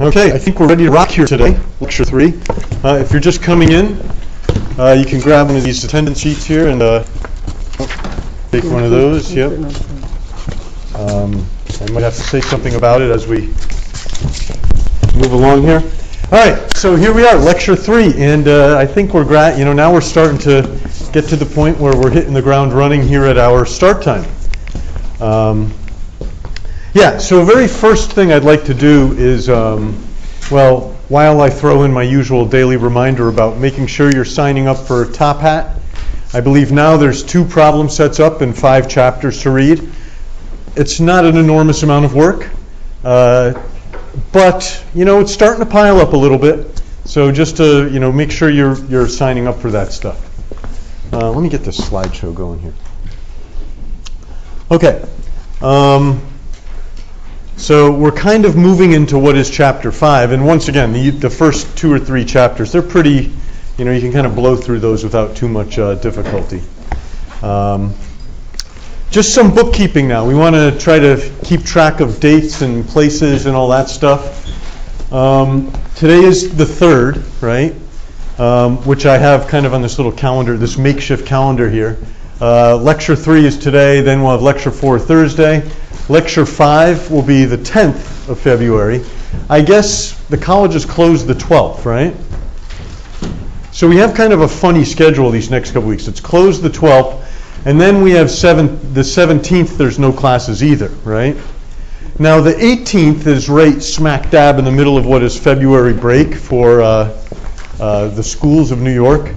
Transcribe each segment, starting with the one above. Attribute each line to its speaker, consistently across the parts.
Speaker 1: Okay, I think we're ready to rock here today, Lecture 3. If you're just coming in, you can grab one of these attendance sheets here and take one of those. Yep. I might have to say something about it as we move along here. All right, so here we are, Lecture 3, and I think we're now we're starting to get to the point where we're hitting the ground running here at our start time. So very first thing I'd like to do is, while I throw in my usual daily reminder about making sure you're signing up for Top Hat, I believe now there's 2 problem sets up and 5 chapters to read. It's not an enormous amount of work, but it's starting to pile up a little bit. So just to make sure you're signing up for that stuff. Let me get this slideshow going here. Okay. So we're kind of moving into what is Chapter 5, and once again, the first 2 or 3 chapters, they're pretty, you can kind of blow through those without too much difficulty. Just some bookkeeping now. We want to try to keep track of dates and places and all that stuff. Today is the 3rd, right? Which I have kind of on this little calendar, this makeshift calendar here. Lecture 3 is today, then we'll have Lecture 4 Thursday. Lecture 5 will be the 10th of February. I guess the college is closed the 12th, right? So we have kind of a funny schedule these next couple weeks. It's closed the 12th, and then we have the 17th, there's no classes either, right? Now the 18th is right smack dab in the middle of what is February break for the schools of New York.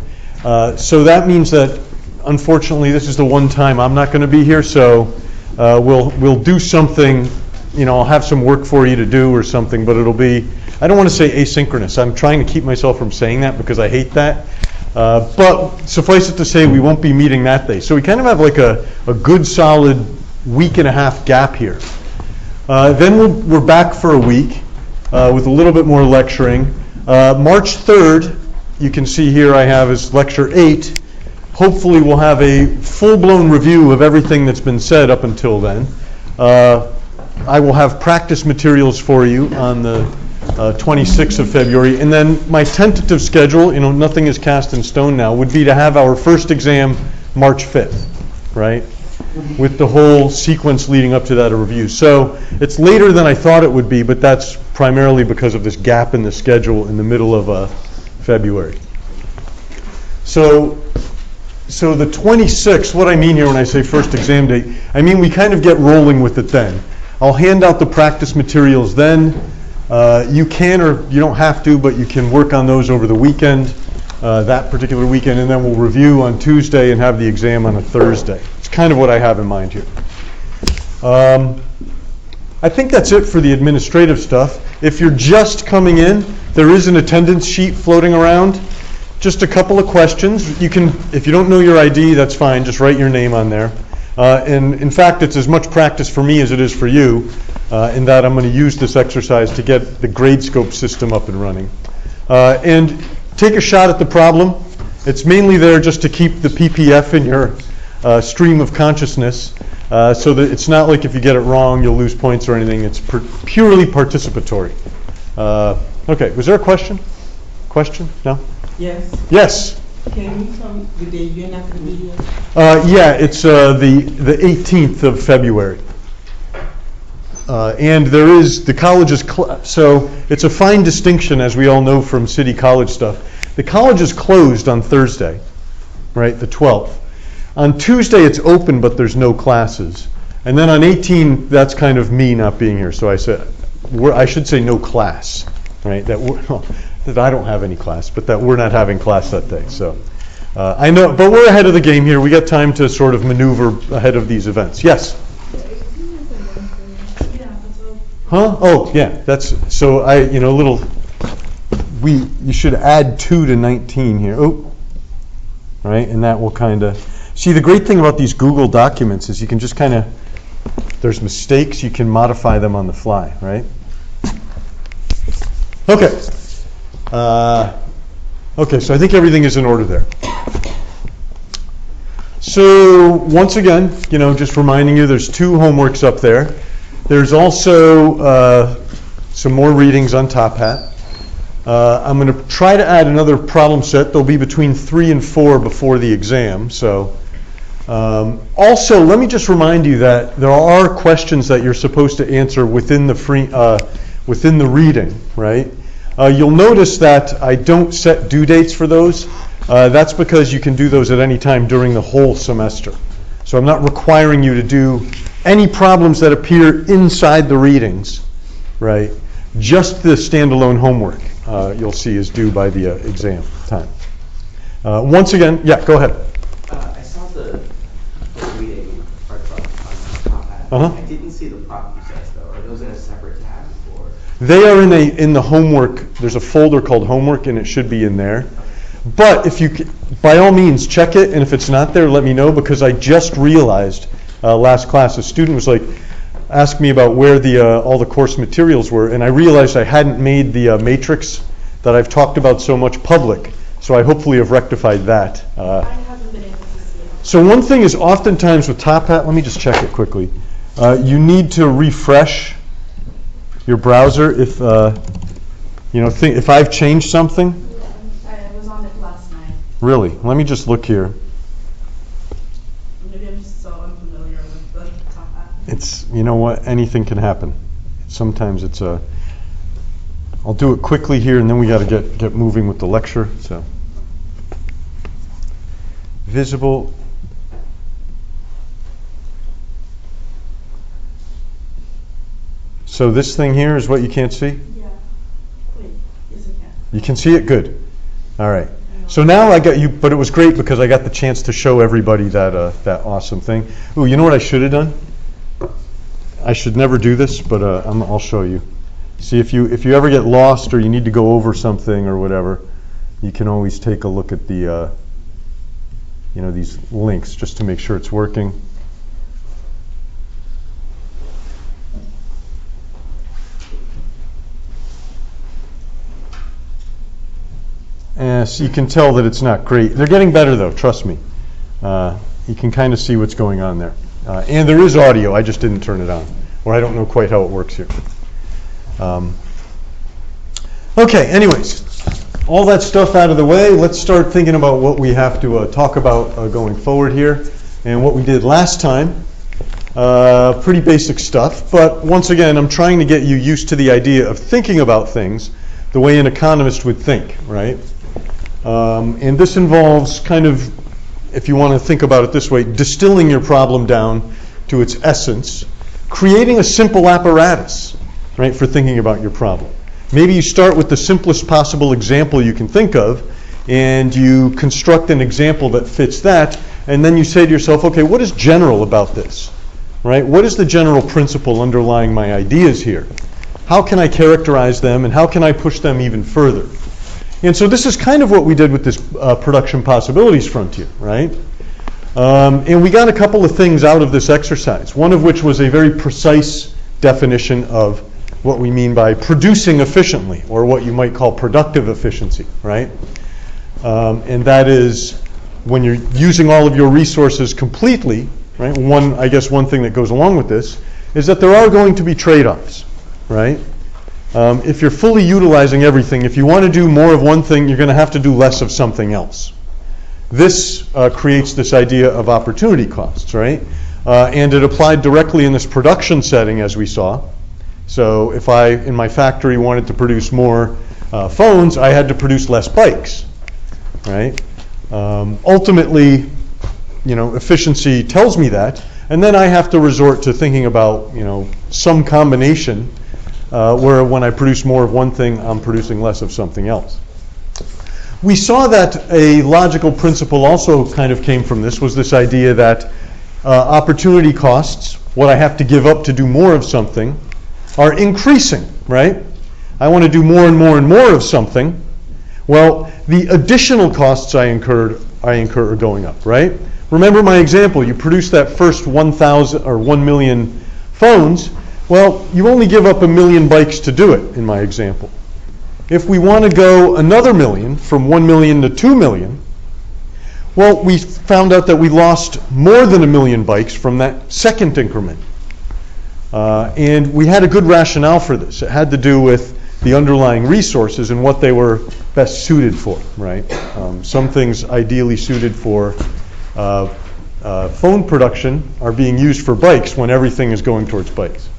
Speaker 1: So that means that, unfortunately, this is the one time I'm not going to be here, so we'll do something, I'll have some work for you to do or something, but it'll be, I don't want to say asynchronous. I'm trying to keep myself from saying that because I hate that. But suffice it to say, we won't be meeting that day. So we kind of have like a good solid week and a half gap here. Then we're back for a week with a little bit more lecturing. March 3rd, you can see here I have is Lecture 8. Hopefully we'll have a full-blown review of everything that's been said up until then. I will have practice materials for you on the 26th of February. And then my tentative schedule, nothing is cast in stone now, would be to have our first exam March 5th, right? With the whole sequence leading up to that review. So it's later than I thought it would be, but that's primarily because of this gap in the schedule in the middle of February. So the 26th, what I mean here when I say first exam date, I mean we kind of get rolling with it then. I'll hand out the practice materials then. You can or you don't have to, but you can work on those over the weekend, that particular weekend, and then we'll review on Tuesday and have the exam on a Thursday. It's kind of what I have in mind here. I think that's it for the administrative stuff. If you're just coming in, there is an attendance sheet floating around. Just a couple of questions. You can, if you don't know your ID, that's fine. Just write your name on there. And in fact, it's as much practice for me as it is for you, in that I'm going to use this exercise to get the GradeScope system up and running. And take a shot at the problem. It's mainly there just to keep the PPF in your stream of consciousness, so that it's not like if you get it wrong, you'll lose points or anything. It's purely participatory. Okay, was there a question? Question? No?
Speaker 2: Yes.
Speaker 1: Yes.
Speaker 2: Can you tell me the day you're not going to be here?
Speaker 1: Yeah, it's the 18th of February. And there is, the college is, so it's a fine distinction, as we all know from city college stuff. The college is closed on Thursday, right, the 12th. On Tuesday it's open, but there's no classes. And then on 18, that's kind of me not being here. So I said, I should say no class, right? That I don't have any class, but that we're not having class that day. So I know, but we're ahead of the game here. We got time to sort of maneuver ahead of these events. Yes? Huh? Oh, yeah. That's so. You should add 2 to 19 here. Oh, right, and that will kind of see. The great thing about these Google documents is you can just kind of, there's mistakes, you can modify them on the fly, right? Okay. Okay, so I think everything is in order there. So once again, just reminding you, there's 2 homeworks up there. There's also some more readings on Top Hat. I'm going to try to add another problem set. There'll be between 3 and 4 before the exam. So, also, let me just remind you that there are questions that you're supposed to answer within the reading, right? You'll notice that I don't set due dates for those. That's because you can do those at any time during the whole semester. So I'm not requiring you to do any problems that appear inside the readings, right? Just the standalone homework you'll see is due by the exam time. Once again, yeah, go ahead.
Speaker 3: I saw the reading part on Top Hat. I didn't see the problem sets though. Are those in a separate tab? Or?
Speaker 1: They are in the homework. There's a folder called homework, and it should be in there. But if you, by all means, check it, and if it's not there, let me know, because I just realized last class a student was like, asked me about where all the course materials were, and I realized I hadn't made the matrix that I've talked about so much public. So I hopefully have rectified that.
Speaker 4: I haven't been able to see it.
Speaker 1: So one thing is oftentimes with Top Hat, let me just check it quickly. You need to refresh your browser if if I've changed something.
Speaker 4: I was on it last night.
Speaker 1: Really? Let me just look here.
Speaker 4: Maybe I'm just so unfamiliar with the Top Hat.
Speaker 1: It's, you know what, anything can happen. Sometimes it's I'll do it quickly here, and then we got to get moving with the lecture. So, visible. So this thing here is what you can't see?
Speaker 4: Yeah. Wait, yes I can.
Speaker 1: You can see it? Good. All right. So now I got you, but it was great because I got the chance to show everybody that awesome thing. Ooh, you know what I should have done? I should never do this, but I'll show you. See, if you ever get lost or you need to go over something or whatever, you can always take a look at the these links just to make sure it's working. So you can tell that it's not great. They're getting better though, trust me. You can kind of see what's going on there. And there is audio, I just didn't turn it on. Or I don't know quite how it works here. Okay, anyways, all that stuff out of the way, let's start thinking about what we have to talk about going forward here. And what we did last time, pretty basic stuff. But once again, I'm trying to get you used to the idea of thinking about things the way an economist would think, right? And this involves kind of, if you want to think about it this way, distilling your problem down to its essence, creating a simple apparatus, right, for thinking about your problem. Maybe you start with the simplest possible example you can think of, and you construct an example that fits that, and then you say to yourself, okay, what is general about this, right? What is the general principle underlying my ideas here? How can I characterize them, and how can I push them even further? And so this is kind of what we did with this production possibilities frontier, right? And we got a couple of things out of this exercise, one of which was a very precise definition of what we mean by producing efficiently, or what you might call productive efficiency, right? And that is when you're using all of your resources completely, right? One thing that goes along with this is that there are going to be trade-offs, right? If you're fully utilizing everything, if you want to do more of one thing, you're going to have to do less of something else. This creates this idea of opportunity costs, right? And it applied directly in this production setting, as we saw. So if I, in my factory, wanted to produce more phones, I had to produce less bikes, right? Ultimately, efficiency tells me that, and then I have to resort to thinking about, some combination where when I produce more of one thing, I'm producing less of something else. We saw that a logical principle also kind of came from this, was this idea that opportunity costs, what I have to give up to do more of something, are increasing, right? I want to do more and more and more of something. Well, the additional costs I incur are going up, right? Remember my example, you produce that first 1,000 or 1 million phones, well, you only give up 1 million bikes to do it, in my example. If we want to go another million, from 1 million to 2 million, well, we found out that we lost more than 1 million bikes from that second increment. And we had a good rationale for this. It had to do with the underlying resources and what they were best suited for, right? Some things ideally suited for phone production are being used for bikes when everything is going towards bikes.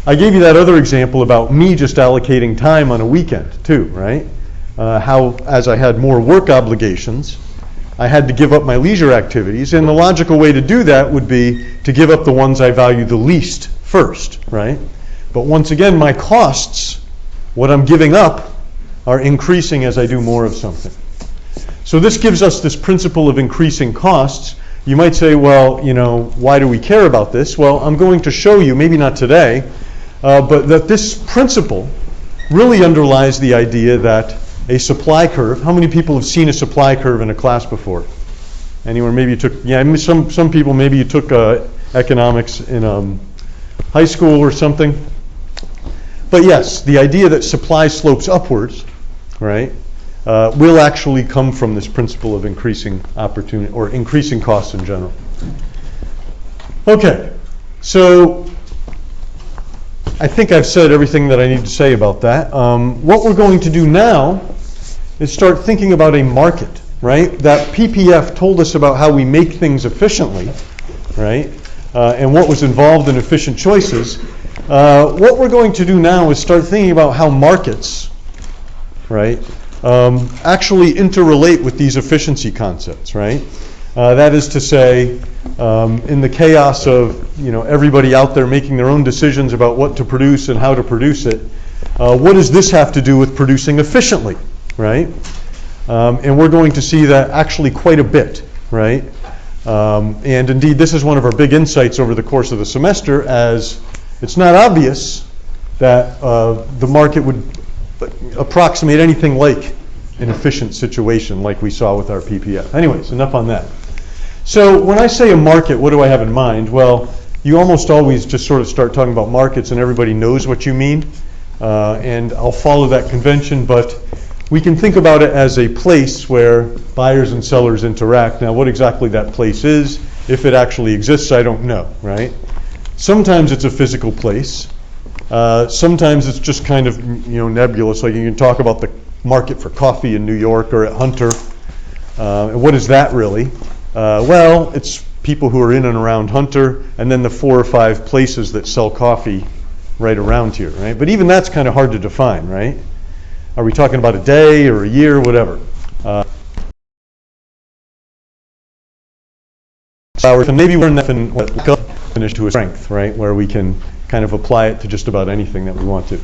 Speaker 1: I gave you that other example about me just allocating time on a weekend too, right? How, as I had more work obligations, I had to give up my leisure activities, and the logical way to do that would be to give up the ones I value the least first, right? But once again, my costs, what I'm giving up, are increasing as I do more of something. So this gives us this principle of increasing costs. You might say, well, why do we care about this? Well, I'm going to show you, maybe not today, but that this principle really underlies the idea that a supply curve, how many people have seen a supply curve in a class before? Anyone? Maybe you took, some people, maybe you took economics in high school or something. But yes, the idea that supply slopes upwards, right, will actually come from this principle of increasing opportunity, or increasing costs in general. Okay, so I think I've said everything that I need to say about that. What we're going to do now is start thinking about a market, right? That PPF told us about how we make things efficiently, right? And what was involved in efficient choices. What we're going to do now is start thinking about how markets, right, actually interrelate with these efficiency concepts, right? That is to say, in the chaos of everybody out there making their own decisions about what to produce and how to produce it, what does this have to do with producing efficiently, right? And we're going to see that actually quite a bit, right? And indeed, this is one of our big insights over the course of the semester, as it's not obvious that the market would approximate anything like an efficient situation like we saw with our PPF. Anyways, enough on that. So when I say a market, what do I have in mind? Well, you almost always just sort of start talking about markets and everybody knows what you mean. And I'll follow that convention, but we can think about it as a place where buyers and sellers interact. Now, what exactly that place is, if it actually exists, I don't know, right? Sometimes it's a physical place. Sometimes it's just kind of nebulous, like you can talk about the market for coffee in New York or at Hunter. And what is that really? Well, it's people who are in and around Hunter, and then the 4 or 5 places that sell coffee right around here, right? But even that's kind of hard to define, right? Are we talking about a day or a year, whatever? And maybe we're in what we finish to a strength, right? Where we can kind of apply it to just about anything that we want to.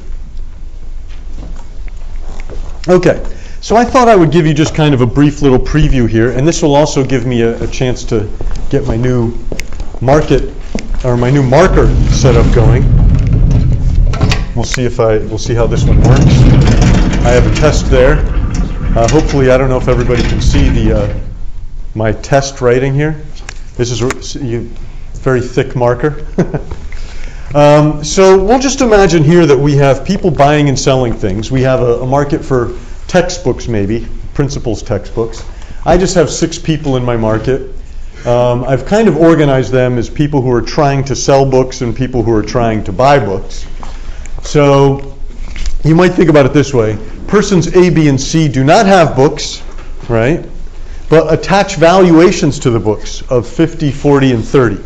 Speaker 1: Okay, so I thought I would give you just kind of a brief little preview here, and this will also give me a chance to get my new market, or my new marker set up going. We'll see how this one works. I have a test there. Hopefully, I don't know if everybody can see my test writing here. This is a very thick marker. So we'll just imagine here that we have people buying and selling things. We have a market for textbooks, maybe, principles textbooks. I just have 6 people in my market. I've kind of organized them as people who are trying to sell books and people who are trying to buy books. So you might think about it this way. Persons A, B, and C do not have books, right? But attach valuations to the books of 50, 40, and 30.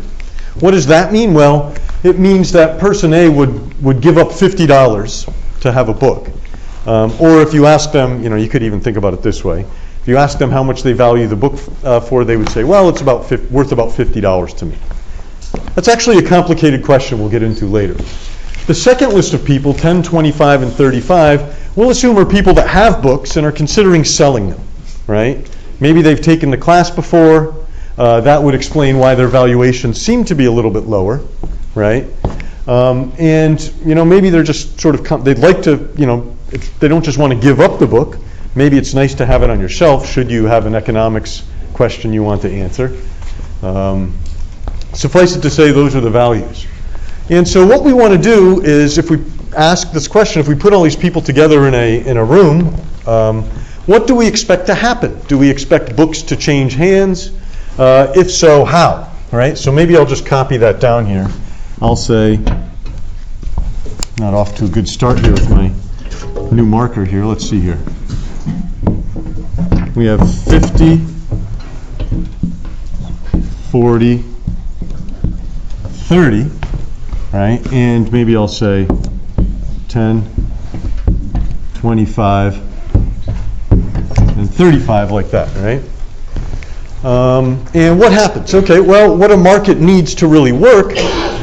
Speaker 1: What does that mean? Well, it means that person A would give up $50 to have a book. Or if you ask them, you could even think about it this way. If you ask them how much they value the book for, they would say, well, it's worth about $50 to me. That's actually a complicated question we'll get into later. The second list of people, 10, 25, and 35, we'll assume are people that have books and are considering selling them, right? Maybe they've taken the class before. That would explain why their valuations seem to be a little bit lower, right? And maybe they're just sort of they'd like to, they don't just want to give up the book. Maybe it's nice to have it on your shelf should you have an economics question you want to answer. Suffice it to say, those are the values. And so what we want to do is, if we ask this question, if we put all these people together in a room, what do we expect to happen? Do we expect books to change hands? If so, how? Right? So maybe I'll just copy that down here. I'll say not off to a good start here with my new marker here. Let's see here. We have 50, 40, 30, right? And maybe I'll say 10, 25, and 35 like that, right? And what happens? Okay, well, what a market needs to really work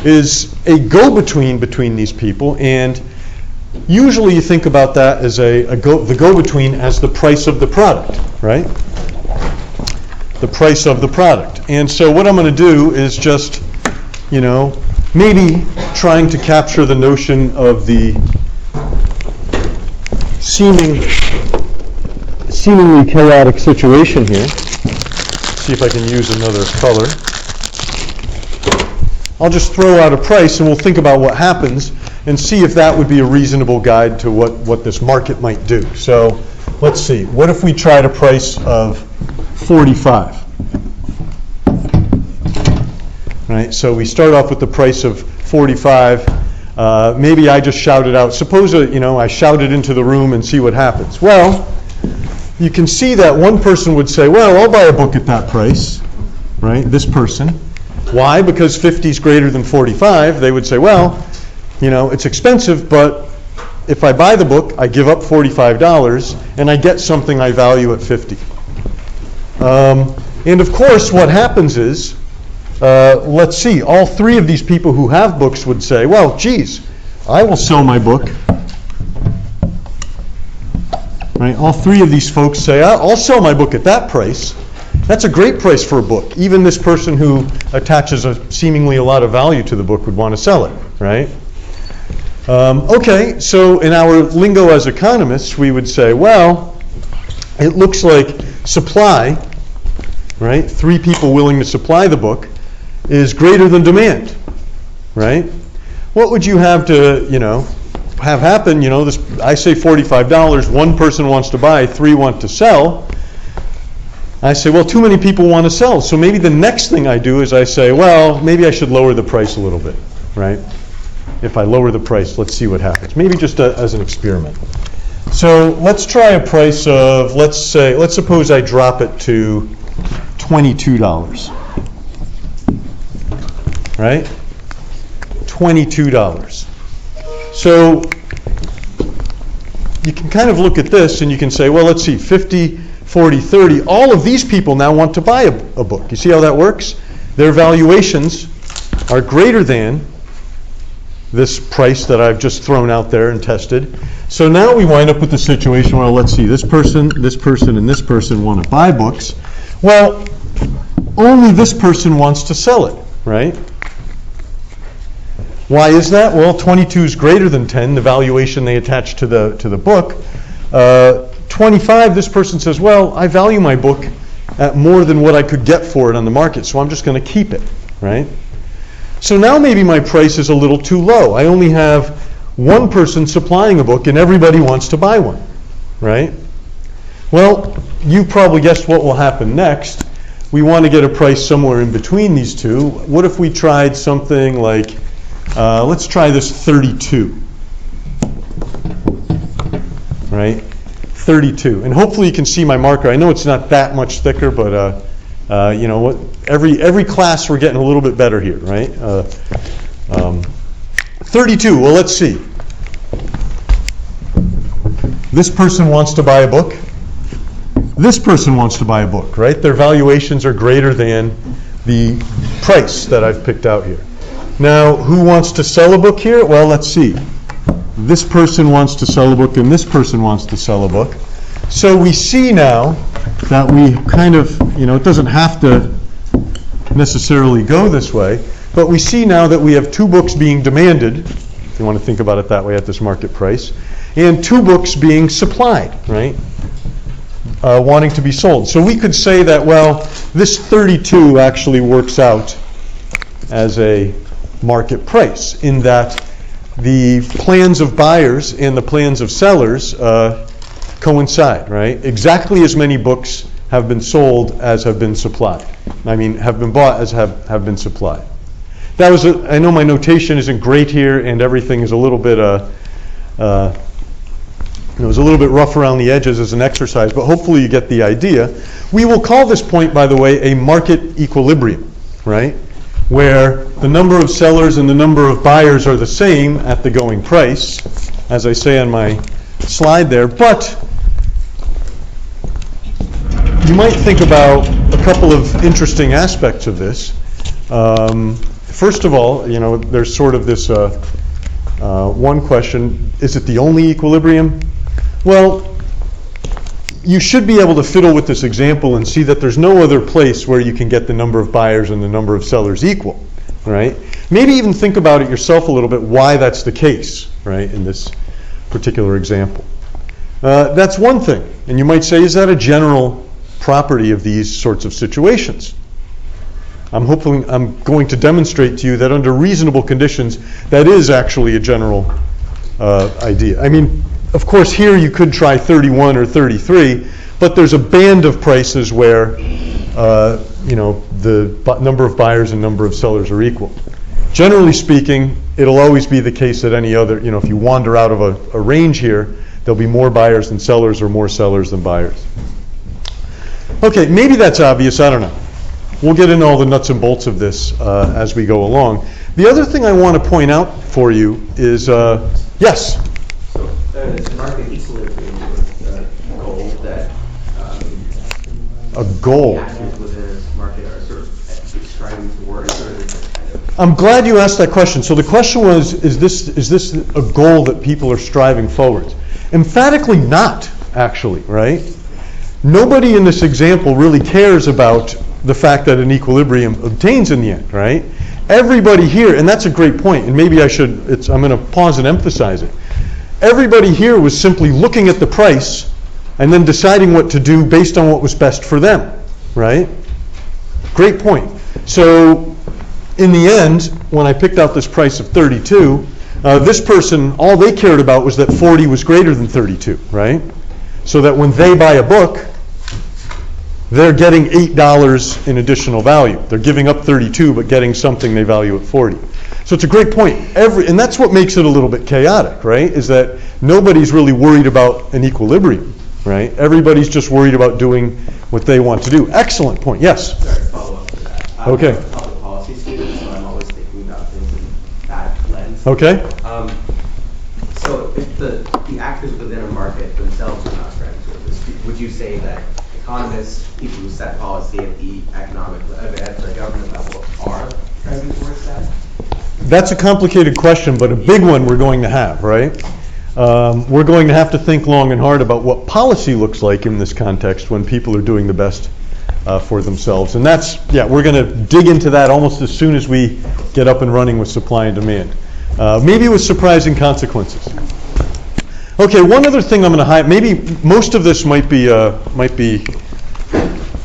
Speaker 1: is a go-between between these people, and usually you think about that as the go-between as the price of the product, right? The price of the product. And so what I'm going to do is just, maybe trying to capture the notion of the seemingly chaotic situation here. See if I can use another color. I'll just throw out a price and we'll think about what happens and see if that would be a reasonable guide to what this market might do. So let's see. What if we tried a price of 45? Right, so we start off with the price of 45. Maybe I just shouted out. Suppose I shouted into the room and see what happens. Well, you can see that one person would say, well, I'll buy a book at that price, right? This person. Why? Because 50 is greater than 45. They would say, well, it's expensive, but if I buy the book, I give up $45 and I get something I value at 50. And of course, what happens is, let's see, all three of these people who have books would say, well, geez, I will sell my book. Right? All three of these folks say, I'll sell my book at that price. That's a great price for a book. Even this person who attaches seemingly a lot of value to the book would want to sell it, right? Okay, so in our lingo as economists, we would say, well, it looks like supply, right? Three people willing to supply the book is greater than demand, right? What would you have to, have happen? I say $45, one person wants to buy, three want to sell. I say, well, too many people want to sell. So maybe the next thing I do is I say, well, maybe I should lower the price a little bit, right? If I lower the price, let's see what happens. Maybe just as an experiment. So let's try a price of, let's suppose I drop it to $22. Right? $22. So you can kind of look at this and you can say, well, let's see, 50, 40, 30. All of these people now want to buy a book. You see how that works? Their valuations are greater than this price that I've just thrown out there and tested. So now we wind up with the situation where, let's see, this person, and this person want to buy books. Well, only this person wants to sell it, right? Why is that? Well, 22 is greater than 10, the valuation they attach to the book. 25, this person says, well, I value my book at more than what I could get for it on the market, so I'm just going to keep it, right? So now maybe my price is a little too low. I only have one person supplying a book and everybody wants to buy one, right? Well, you probably guessed what will happen next. We want to get a price somewhere in between these two. What if we tried something like, let's try this 32, right? 32. And hopefully you can see my marker. I know it's not that much thicker, but what? Every class we're getting a little bit better here, right? 32. Well, let's see. This person wants to buy a book. This person wants to buy a book, right? Their valuations are greater than the price that I've picked out here. Now, who wants to sell a book here? Well, let's see. This person wants to sell a book and this person wants to sell a book. So we see now that we kind of, it doesn't have to necessarily go this way, but we see now that we have two books being demanded, if you want to think about it that way at this market price, and two books being supplied, right? Wanting to be sold. So we could say that, well, this 32 actually works out as a market price in that the plans of buyers and the plans of sellers coincide, right? Exactly as many books have been sold as have been supplied. Have been bought as have been supplied. that was, I know my notation isn't great here, and everything is a little bit, it was a little bit rough around the edges as an exercise, but hopefully you get the idea. We will call this point, by the way, a market equilibrium, right? Where the number of sellers and the number of buyers are the same at the going price, as I say on my slide there. But you might think about a couple of interesting aspects of this. First of all, there's sort of this one question: is it the only equilibrium? Well, you should be able to fiddle with this example and see that there's no other place where you can get the number of buyers and the number of sellers equal, right? Maybe even think about it yourself a little bit, why that's the case, right, in this particular example. That's one thing. And you might say, is that a general property of these sorts of situations? I'm going to demonstrate to you that under reasonable conditions, that is actually a general idea. I mean, of course, here you could try 31 or 33, but there's a band of prices where, the number of buyers and number of sellers are equal. Generally speaking, it'll always be the case that any other, if you wander out of a range here, there'll be more buyers than sellers or more sellers than buyers. Okay, maybe that's obvious, I don't know. We'll get into all the nuts and bolts of this as we go along. The other thing I want to point out for you is, yes?
Speaker 3: So it's market equilibrium with a goal that
Speaker 1: A goal.
Speaker 3: actors within this market are sort of striving towards, or is it kind of...
Speaker 1: I'm glad you asked that question. So the question was, is this a goal that people are striving forward? Emphatically not, actually, right? Nobody in this example really cares about the fact that an equilibrium obtains in the end, right? Everybody here, and that's a great point, and maybe I'm going to pause and emphasize it. Everybody here was simply looking at the price and then deciding what to do based on what was best for them, right? Great point. So in the end, when I picked out this price of 32, this person, all they cared about was that 40 was greater than 32, right? So that when they buy a book, they're getting $8 in additional value. They're giving up 32, but getting something they value at 40. So it's a great point. And that's what makes it a little bit chaotic, right? Is that nobody's really worried about an equilibrium, right? Everybody's just worried about doing what they want to do. Excellent point. Yes?
Speaker 3: Sorry, follow up to that.
Speaker 1: Okay.
Speaker 3: I'm a public policy student, so I'm always thinking about things in that lens.
Speaker 1: Okay.
Speaker 3: So if the actors within a market themselves are not striving towards this, would you say that economists, people who set policy at the at the government level, are striving towards that?
Speaker 1: That's a complicated question, but a big one we're going to have, right? We're going to have to think long and hard about what policy looks like in this context when people are doing the best for themselves. And we're going to dig into that almost as soon as we get up and running with supply and demand. Maybe with surprising consequences. Okay, one other thing I'm going to highlight, maybe most of this might be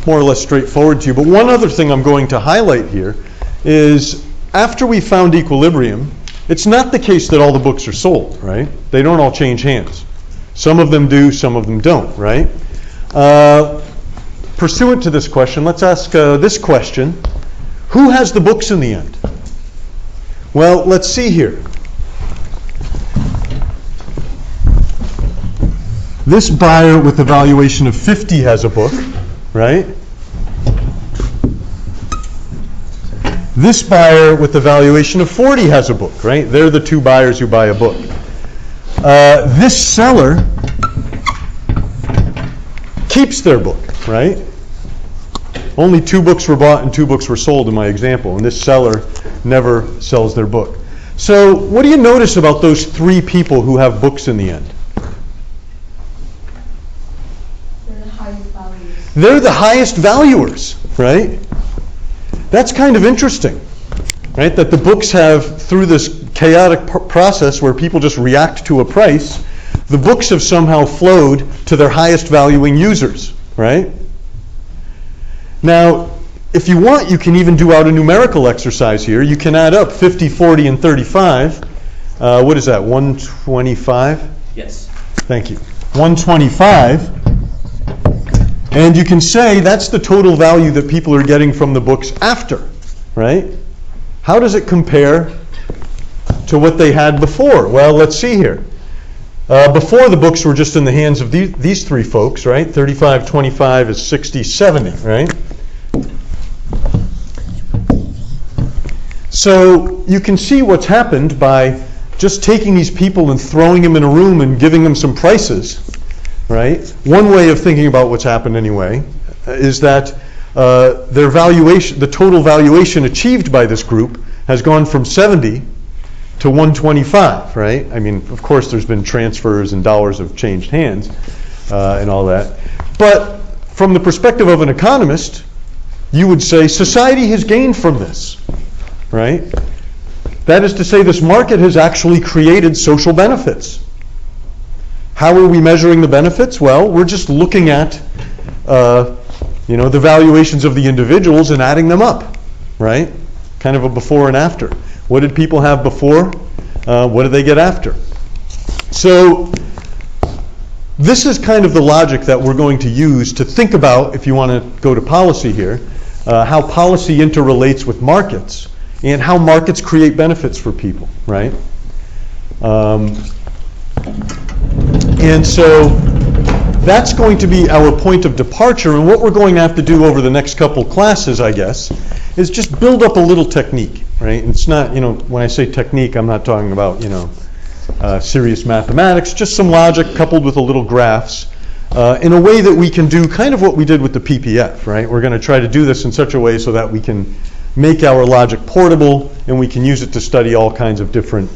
Speaker 1: more or less straightforward to you, but one other thing I'm going to highlight here is after we found equilibrium, it's not the case that all the books are sold, right? They don't all change hands. Some of them do, some of them don't, right? Pursuant to this question, let's ask this question. Who has the books in the end? Well, let's see here. This buyer with a valuation of 50 has a book, right? This buyer with a valuation of 40 has a book, right? They're the two buyers who buy a book. This seller keeps their book, right? Only 2 books were bought and 2 books were sold in my example, and this seller never sells their book. So what do you notice about those 3 people who have books in the end?
Speaker 4: They're the highest values.
Speaker 1: They're the highest valuers, right? That's kind of interesting, right? That the books have, through this chaotic process where people just react to a price, the books have somehow flowed to their highest valuing users, right? Now, if you want, you can even do out a numerical exercise here. You can add up 50, 40, and 35. What is that, 125?
Speaker 3: Yes.
Speaker 1: Thank you. 125. And you can say that's the total value that people are getting from the books after, right? How does it compare to what they had before? Well, let's see here. Before, the books were just in the hands of these three folks, right? 35, 25 is 60, 70, right? So you can see what's happened by just taking these people and throwing them in a room and giving them some prices, right? One way of thinking about what's happened anyway is that their valuation, the total valuation achieved by this group has gone from 70 to 125, right? I mean, of course, there's been transfers and dollars have changed hands and all that. But from the perspective of an economist, you would say society has gained from this, right? That is to say, this market has actually created social benefits. How are we measuring the benefits? Well, we're just looking at the valuations of the individuals and adding them up, right? Kind of a before and after. What did people have before? What did they get after? So this is kind of the logic that we're going to use to think about, if you want to go to policy here, how policy interrelates with markets and how markets create benefits for people, right? And so that's going to be our point of departure, and what we're going to have to do over the next couple classes, I guess, is just build up a little technique, right? It's not, when I say technique, I'm not talking about, serious mathematics, just some logic coupled with a little graphs in a way that we can do kind of what we did with the PPF, right? We're going to try to do this in such a way so that we can make our logic portable and we can use it to study all kinds of different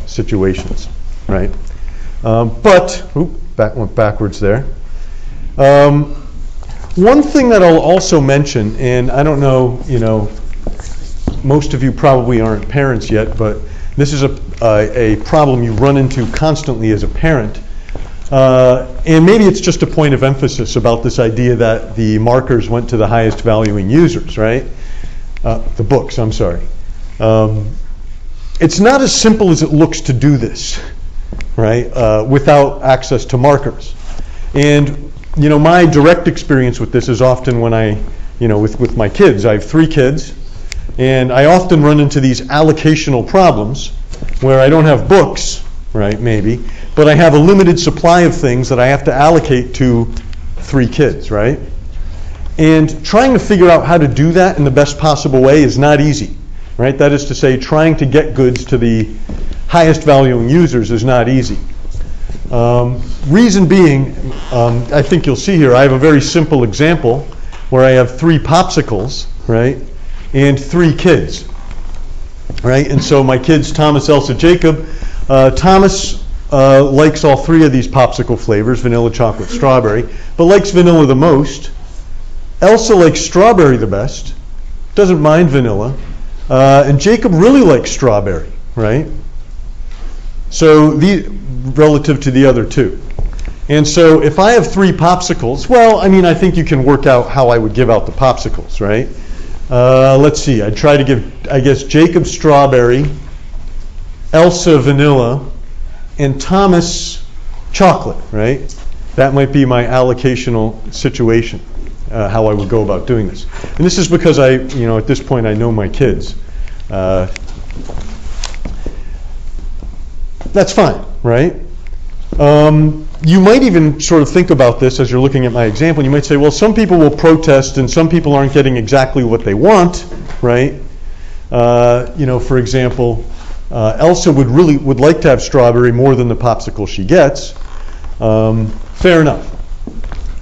Speaker 1: situations, right? Went backwards there. One thing that I'll also mention, and I don't know, most of you probably aren't parents yet, but this is a problem you run into constantly as a parent. And maybe it's just a point of emphasis about this idea that the markers went to the highest valuing users, right? The books, I'm sorry. It's not as simple as it looks to do this, right? Without access to markers. And my direct experience with this is often when I, with my kids. I have 3 kids, and I often run into these allocational problems where I don't have books, right, maybe, but I have a limited supply of things that I have to allocate to 3 kids, right? And trying to figure out how to do that in the best possible way is not easy, right? That is to say, trying to get goods to the highest valuing users is not easy. Reason being, I think you'll see here, I have a very simple example where I have 3 popsicles, right, and 3 kids, right? And so my kids, Thomas, Elsa, Jacob. Thomas likes all 3 of these popsicle flavors, vanilla, chocolate, strawberry, but likes vanilla the most. Elsa likes strawberry the best, doesn't mind vanilla, and Jacob really likes strawberry, right? So relative to the other 2. And so if I have 3 popsicles, well, I think you can work out how I would give out the popsicles, right? Let's see, I'd try to give, I guess, Jacob strawberry, Elsa vanilla, and Thomas chocolate, right? That might be my allocational situation, how I would go about doing this. And this is because at this point I know my kids. That's fine, right? You might even sort of think about this as you're looking at my example. You might say, well, some people will protest and some people aren't getting exactly what they want, right? For example, Elsa would like to have strawberry more than the popsicle she gets. Fair enough,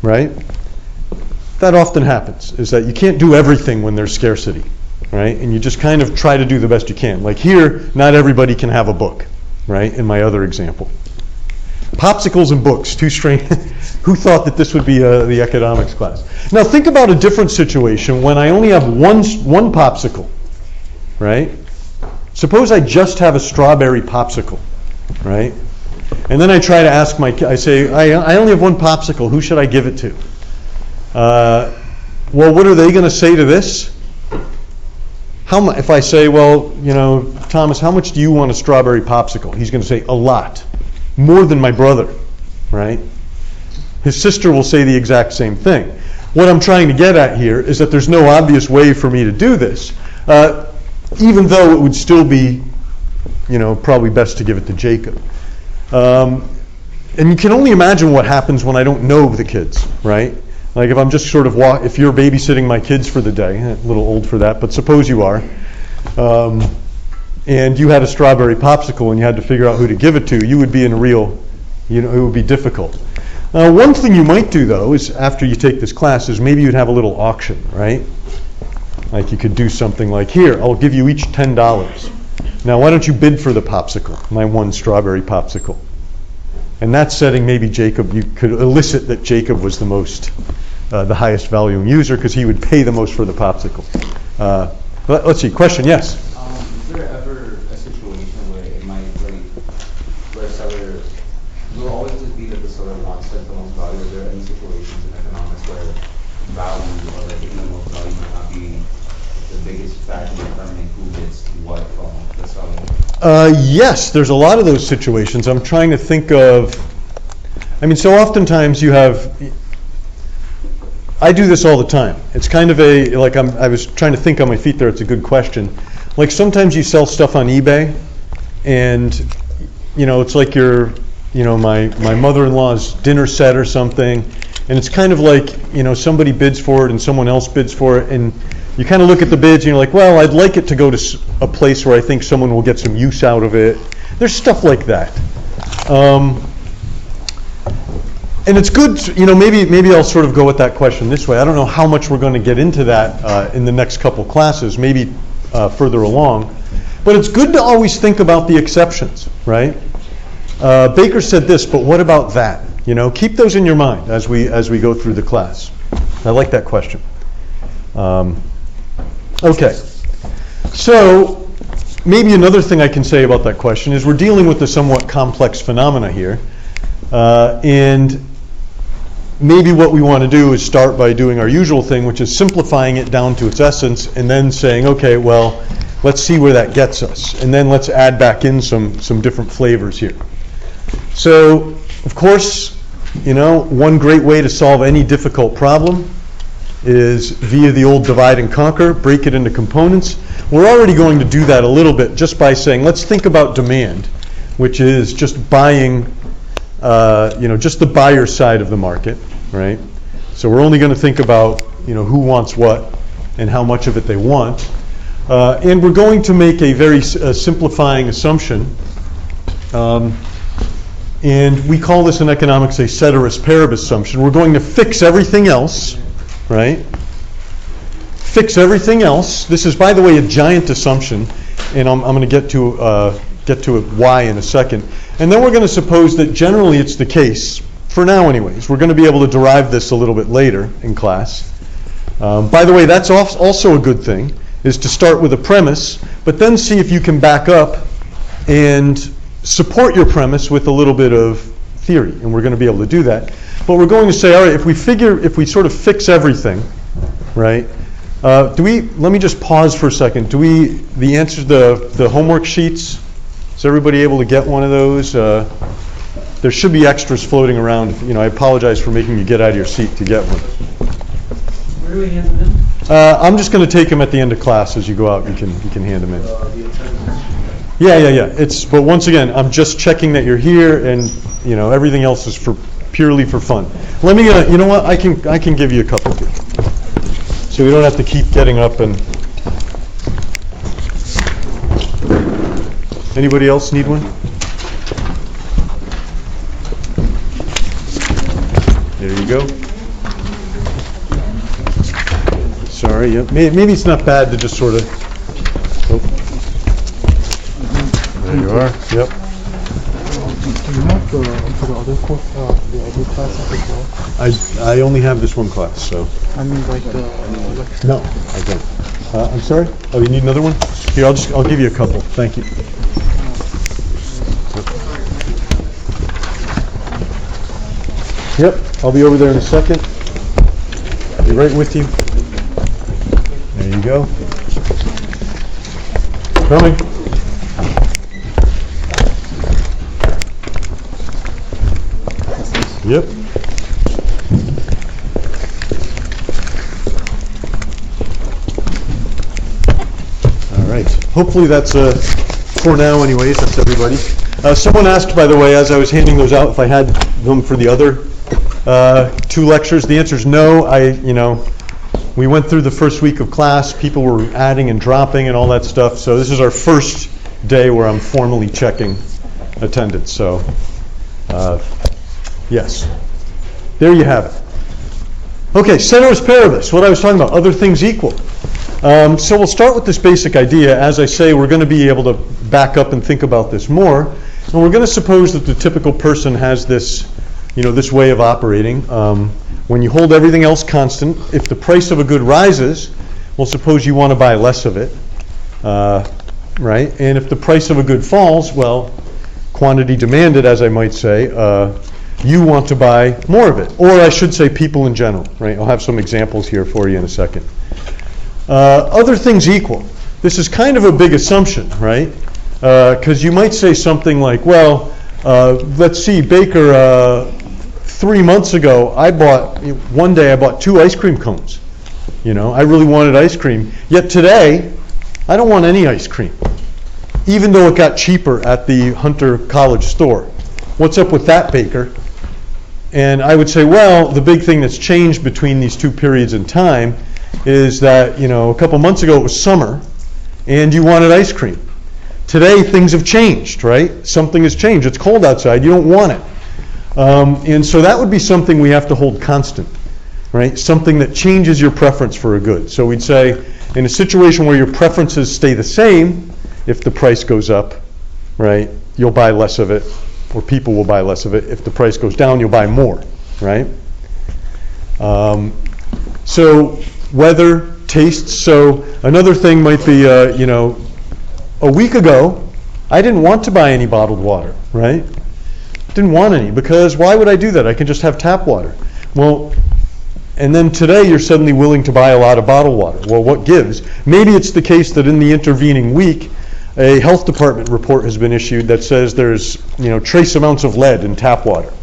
Speaker 1: right? That often happens, is that you can't do everything when there's scarcity, right? And you just kind of try to do the best you can. Like here, not everybody can have a book, right, in my other example. Popsicles and books, too strange. Who thought that this would be the economics class? Now think about a different situation when I only have one popsicle, right? Suppose I just have a strawberry popsicle, right? And then I try to ask I say, I only have one popsicle, who should I give it to? Well, what are they going to say to this? If I say, well, Thomas, how much do you want a strawberry popsicle? He's going to say, a lot. More than my brother, right? His sister will say the exact same thing. What I'm trying to get at here is that there's no obvious way for me to do this. even though it would still be, probably best to give it to Jacob. And you can only imagine what happens when I don't know the kids, right? Like if I'm just sort of if you're babysitting my kids for the day, a little old for that, but suppose you are, and you had a strawberry popsicle and you had to figure out who to give it to, you would be in a real, it would be difficult. One thing you might do though is after you take this class is maybe you'd have a little auction, right? Like you could do something like, here, I'll give you each $10. Now why don't you bid for the popsicle, my one strawberry popsicle? And that setting, maybe Jacob, you could elicit that Jacob was the highest volume user because he would pay the most for the popsicle. Let's see, question, yes?
Speaker 5: Is there ever a situation where it might, where a seller, will it always just be that the seller wants the most value? Is there any situations in economics where value or getting the most value might not be the biggest factor in determining who gets what from the seller?
Speaker 1: Yes, there's a lot of those situations. I'm trying to think of, so oftentimes you have, I do this all the time. It's kind of I was trying to think on my feet there, it's a good question. Like sometimes you sell stuff on eBay and, it's like my mother-in-law's dinner set or something, and it's kind of like, somebody bids for it and someone else bids for it, and you kind of look at the bids and you're like, well, I'd like it to go to a place where I think someone will get some use out of it. There's stuff like that. And it's good, maybe I'll sort of go with that question this way. I don't know how much we're going to get into that in the next couple classes, maybe further along. But it's good to always think about the exceptions, right? Baker said this, but what about that? Keep those in your mind as we go through the class. I like that question. Okay, so maybe another thing I can say about that question is we're dealing with a somewhat complex phenomena here, and maybe what we want to do is start by doing our usual thing, which is simplifying it down to its essence, and then saying, okay, well, let's see where that gets us, and then let's add back in some different flavors here. So, of course, one great way to solve any difficult problem is via the old divide and conquer, break it into components. We're already going to do that a little bit just by saying, let's think about demand, which is just buying, just the buyer side of the market, right? So we're only going to think about, who wants what and how much of it they want. And we're going to make a very simplifying assumption. And we call this in economics a ceteris paribus assumption. We're going to fix everything else, right? Fix everything else. This is, by the way, a giant assumption, and I'm going to get to it why in a second. And then we're going to suppose that generally it's the case, for now anyways. We're going to be able to derive this a little bit later in class. By the way, that's also a good thing, is to start with a premise, but then see if you can back up and support your premise with a little bit of theory, and we're going to be able to do that. But we're going to say, all right, if we sort of fix everything, right? Let me just pause for a second. The answers, the homework sheets, is everybody able to get one of those? There should be extras floating around. I apologize for making you get out of your seat to get one.
Speaker 2: Where do we hand them in?
Speaker 1: I'm just going to take them at the end of class as you go out. You can hand them in. Yeah. But once again, I'm just checking that you're here, and everything else is purely for fun. Let me. You know what? I can give you a couple here, so we don't have to keep getting up and. Anybody else need one? There you go. Sorry. Yeah. Maybe it's not bad to just sort of. Oh. There you are. Yep.
Speaker 6: Do you have for the other course, the other classes as well?
Speaker 1: I only have this one class, so.
Speaker 6: I mean, like the
Speaker 1: No, I don't. I'm sorry. Oh, you need another one? Here, I'll give you a couple. Thank you. Yep, I'll be over there in a second. I'll be right with you. There you go. Coming. Yep. All right. hopefully that's for now anyways, that's everybody. Someone asked, by the way, as I was handing those out, if I had them for the other 2 lectures. The answer is no. We went through the first week of class. People were adding and dropping and all that stuff. So this is our first day where I'm formally checking attendance. So, yes. There you have it. Okay, ceteris paribus, what I was talking about, other things equal. So we'll start with this basic idea. As I say, we're going to be able to back up and think about this more. And we're going to suppose that the typical person has this, this way of operating. When you hold everything else constant, if the price of a good rises, well, suppose you want to buy less of it, right? And if the price of a good falls, well, quantity demanded, as I might say, you want to buy more of it. Or I should say people in general, right? I'll have some examples here for you in a second. Other things equal. This is kind of a big assumption, right? Because you might say something like, well, let's see, Baker, 3 months ago, one day I bought 2 ice cream cones. I really wanted ice cream. Yet today, I don't want any ice cream, even though it got cheaper at the Hunter College store. What's up with that, Baker? And I would say, well, the big thing that's changed between these 2 periods in time is that, a couple months ago it was summer and you wanted ice cream. Today things have changed, right? Something has changed. It's cold outside. You don't want it. And so that would be something we have to hold constant, right? Something that changes your preference for a good. So we'd say in a situation where your preferences stay the same, if the price goes up, right, you'll buy less of it, or people will buy less of it. If the price goes down, you'll buy more, right? So weather, tastes. So another thing might be, a week ago, I didn't want to buy any bottled water, right? Didn't want any, because why would I do that? I can just have tap water. Well, and then today you're suddenly willing to buy a lot of bottled water. Well, what gives? Maybe it's the case that in the intervening week, a health department report has been issued that says there's, trace amounts of lead in tap water.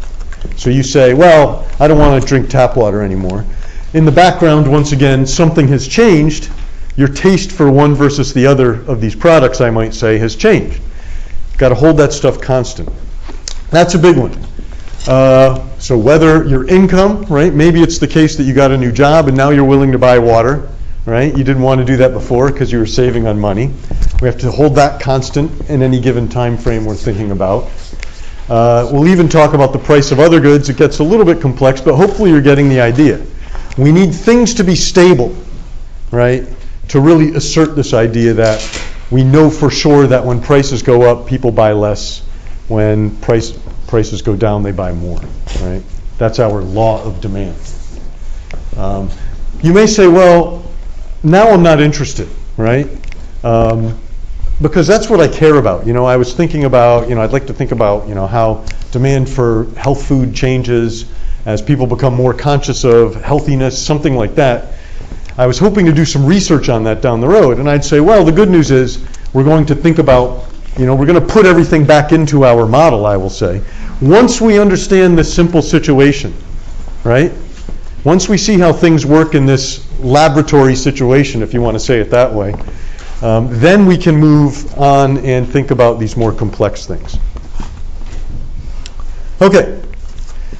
Speaker 1: So you say, well, I don't want to drink tap water anymore. In the background, once again, something has changed. Your taste for one versus the other of these products, I might say, has changed. Got to hold that stuff constant. That's a big one. So whether your income, right? Maybe it's the case that you got a new job and now you're willing to buy water, right? You didn't want to do that before because you were saving on money. We have to hold that constant in any given time frame we're thinking about. We'll even talk about the price of other goods. It gets a little bit complex, but hopefully you're getting the idea. We need things to be stable, right? To really assert this idea that we know for sure that when prices go up, people buy less. When prices go down, they buy more, right? That's our law of demand. You may say, well, now I'm not interested, right? Because that's what I care about. I was thinking about, I'd like to think about, how demand for health food changes as people become more conscious of healthiness, something like that. I was hoping to do some research on that down the road, and I'd say, well, the good news is we're going to think about, we're going to put everything back into our model, I will say. Once we understand this simple situation, right? Once we see how things work in this laboratory situation, if you want to say it that way, then we can move on and think about these more complex things. Okay,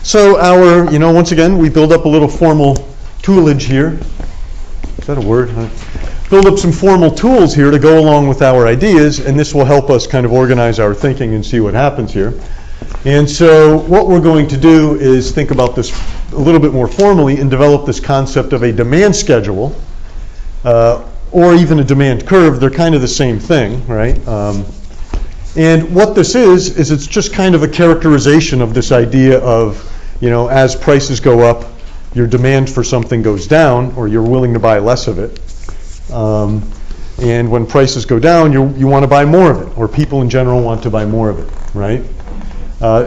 Speaker 1: so our, once again, we build up a little formal toolage here. Is that a word? Build up some formal tools here to go along with our ideas, and this will help us kind of organize our thinking and see what happens here. And so what we're going to do is think about this a little bit more formally and develop this concept of a demand schedule, or even a demand curve. They're kind of the same thing, right? And what this is it's just kind of a characterization of this idea of, as prices go up, your demand for something goes down, or you're willing to buy less of it. And when prices go down, you want to buy more of it, or people in general want to buy more of it, right?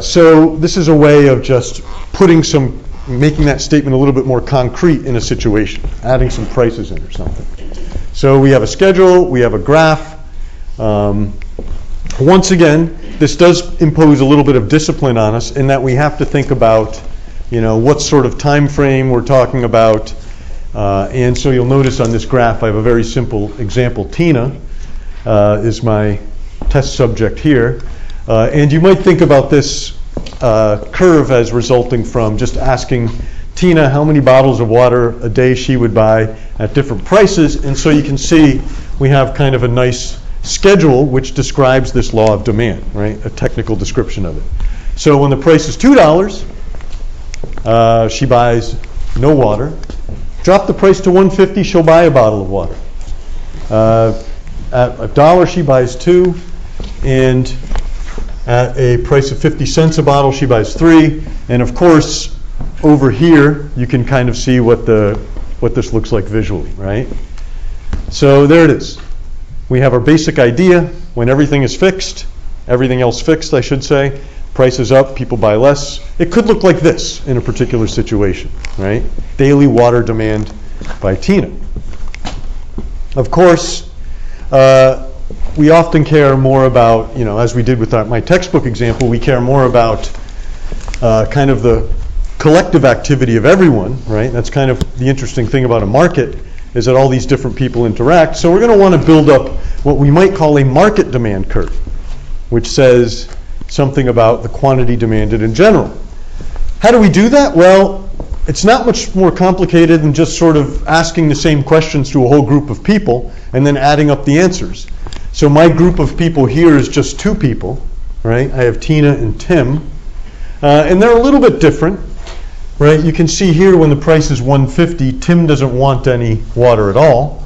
Speaker 1: So this is a way of just making that statement a little bit more concrete in a situation, adding some prices in or something. So we have a schedule, we have a graph. Once again, this does impose a little bit of discipline on us in that we have to think about, what sort of time frame we're talking about. And so you'll notice on this graph, I have a very simple example, Tina. is my test subject here. And you might think about this curve as resulting from just asking Tina how many bottles of water a day she would buy at different prices. And so you can see we have kind of a nice schedule which describes this law of demand, right? A technical description of it. So when the price is $2, she buys no water. Drop the price to $1.50, she'll buy a bottle of water. At $1, she buys 2, and at a price of 50 cents a bottle, she buys 3. And of course, over here, you can kind of see what this looks like visually, right? So there it is. We have our basic idea. When everything is fixed, everything else fixed, I should say, price is up, people buy less. It could look like this in a particular situation, right? Daily water demand by Tina. Of course, we often care more about, as we did with my textbook example, we care more about kind of the collective activity of everyone, right? That's kind of the interesting thing about a market, is that all these different people interact. So we're going to want to build up what we might call a market demand curve, which says something about the quantity demanded in general. How do we do that? Well, it's not much more complicated than just sort of asking the same questions to a whole group of people and then adding up the answers. So my group of people here is just 2 people, right? I have Tina and Tim, and they're a little bit different, right? You can see here when the price is $1.50, Tim doesn't want any water at all.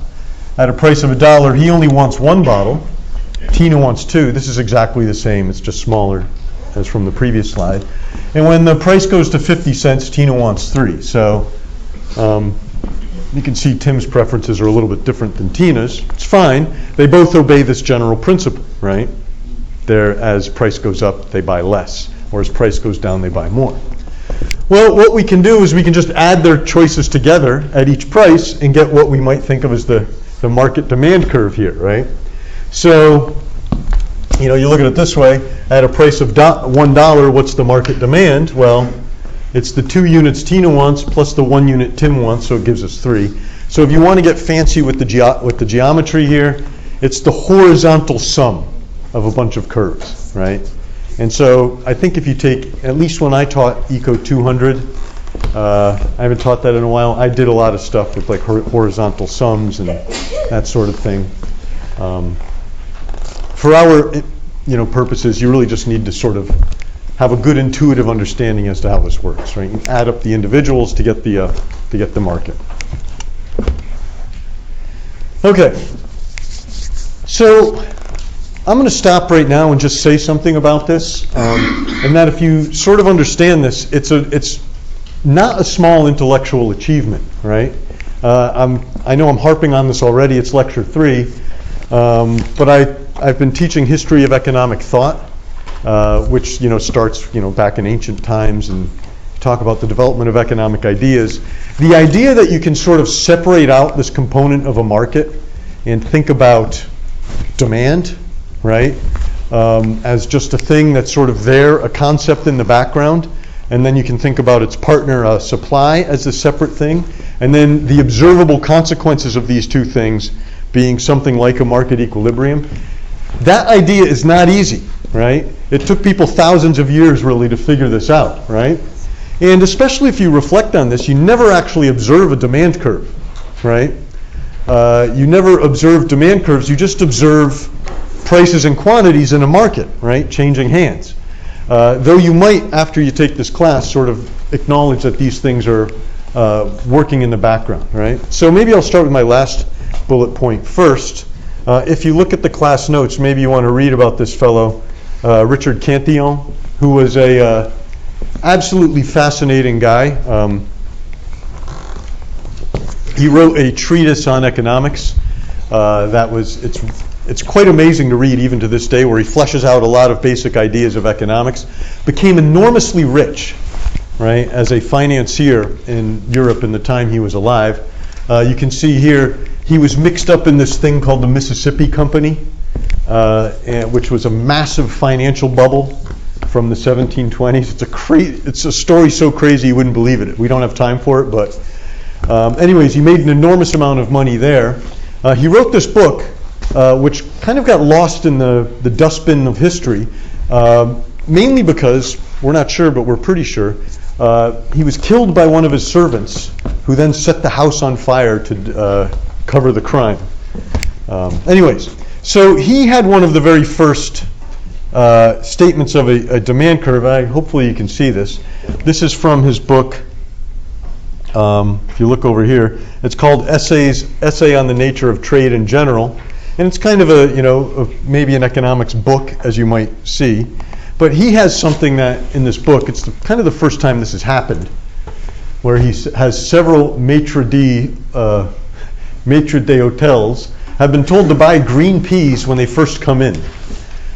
Speaker 1: At a price of $1, he only wants 1 bottle. Tina wants 2. This is exactly the same. It's just smaller as from the previous slide. And when the price goes to 50 cents, Tina wants 3. So you can see Tim's preferences are a little bit different than Tina's. It's fine. They both obey this general principle, right? As price goes up, they buy less. Or as price goes down, they buy more. Well, what we can do is we can just add their choices together at each price and get what we might think of as the market demand curve here, right? So, you look at it this way. At a price of $1, what's the market demand? Well, it's the 2 units Tina wants plus the 1 unit Tim wants, so it gives us 3. So if you want to get fancy with the geometry here, it's the horizontal sum of a bunch of curves, right? And so I think if you take, at least when I taught Eco 200, I haven't taught that in a while, I did a lot of stuff with like horizontal sums and that sort of thing. For our purposes, you really just need to sort of have a good intuitive understanding as to how this works, right? You add up the individuals to get the market. Okay, so I'm going to stop right now and just say something about this, and that if you sort of understand this, it's not a small intellectual achievement, right? I know I'm harping on this already. It's lecture 3, but I've been teaching history of economic thought, which starts back in ancient times, and talk about the development of economic ideas. The idea that you can sort of separate out this component of a market and think about demand, right, as just a thing that's sort of there, a concept in the background, and then you can think about its partner, supply, as a separate thing, and then the observable consequences of these 2 things being something like a market equilibrium. That idea is not easy, right? It took people thousands of years really to figure this out, right? And especially if you reflect on this, you never actually observe a demand curve, right? You never observe demand curves, you just observe prices and quantities in a market, right? Changing hands. Though you might, after you take this class, sort of acknowledge that these things are working in the background, right? So maybe I'll start with my last bullet point first. If you look at the class notes, maybe you want to read about this fellow, Richard Cantillon, who was a absolutely fascinating guy. He wrote a treatise on economics. It's quite amazing to read even to this day, where he fleshes out a lot of basic ideas of economics. Became enormously rich, right, as a financier in Europe in the time he was alive. You can see here he was mixed up in this thing called the Mississippi Company, which was a massive financial bubble from the 1720s. It's a story so crazy you wouldn't believe it. We don't have time for it, but anyways, he made an enormous amount of money there. He wrote this book which kind of got lost in the dustbin of history, mainly because, we're not sure, but we're pretty sure, he was killed by one of his servants, who then set the house on fire to cover the crime. Anyways, so he had one of the very first statements of a demand curve. Hopefully you can see this. This is from his book. If you look over here, it's called Essay on the Nature of Trade in General, and it's kind of maybe an economics book, as you might see. But he has something that in this book, it's kind of the first time this has happened, where he has several maitre d'hotels have been told to buy green peas when they first come in,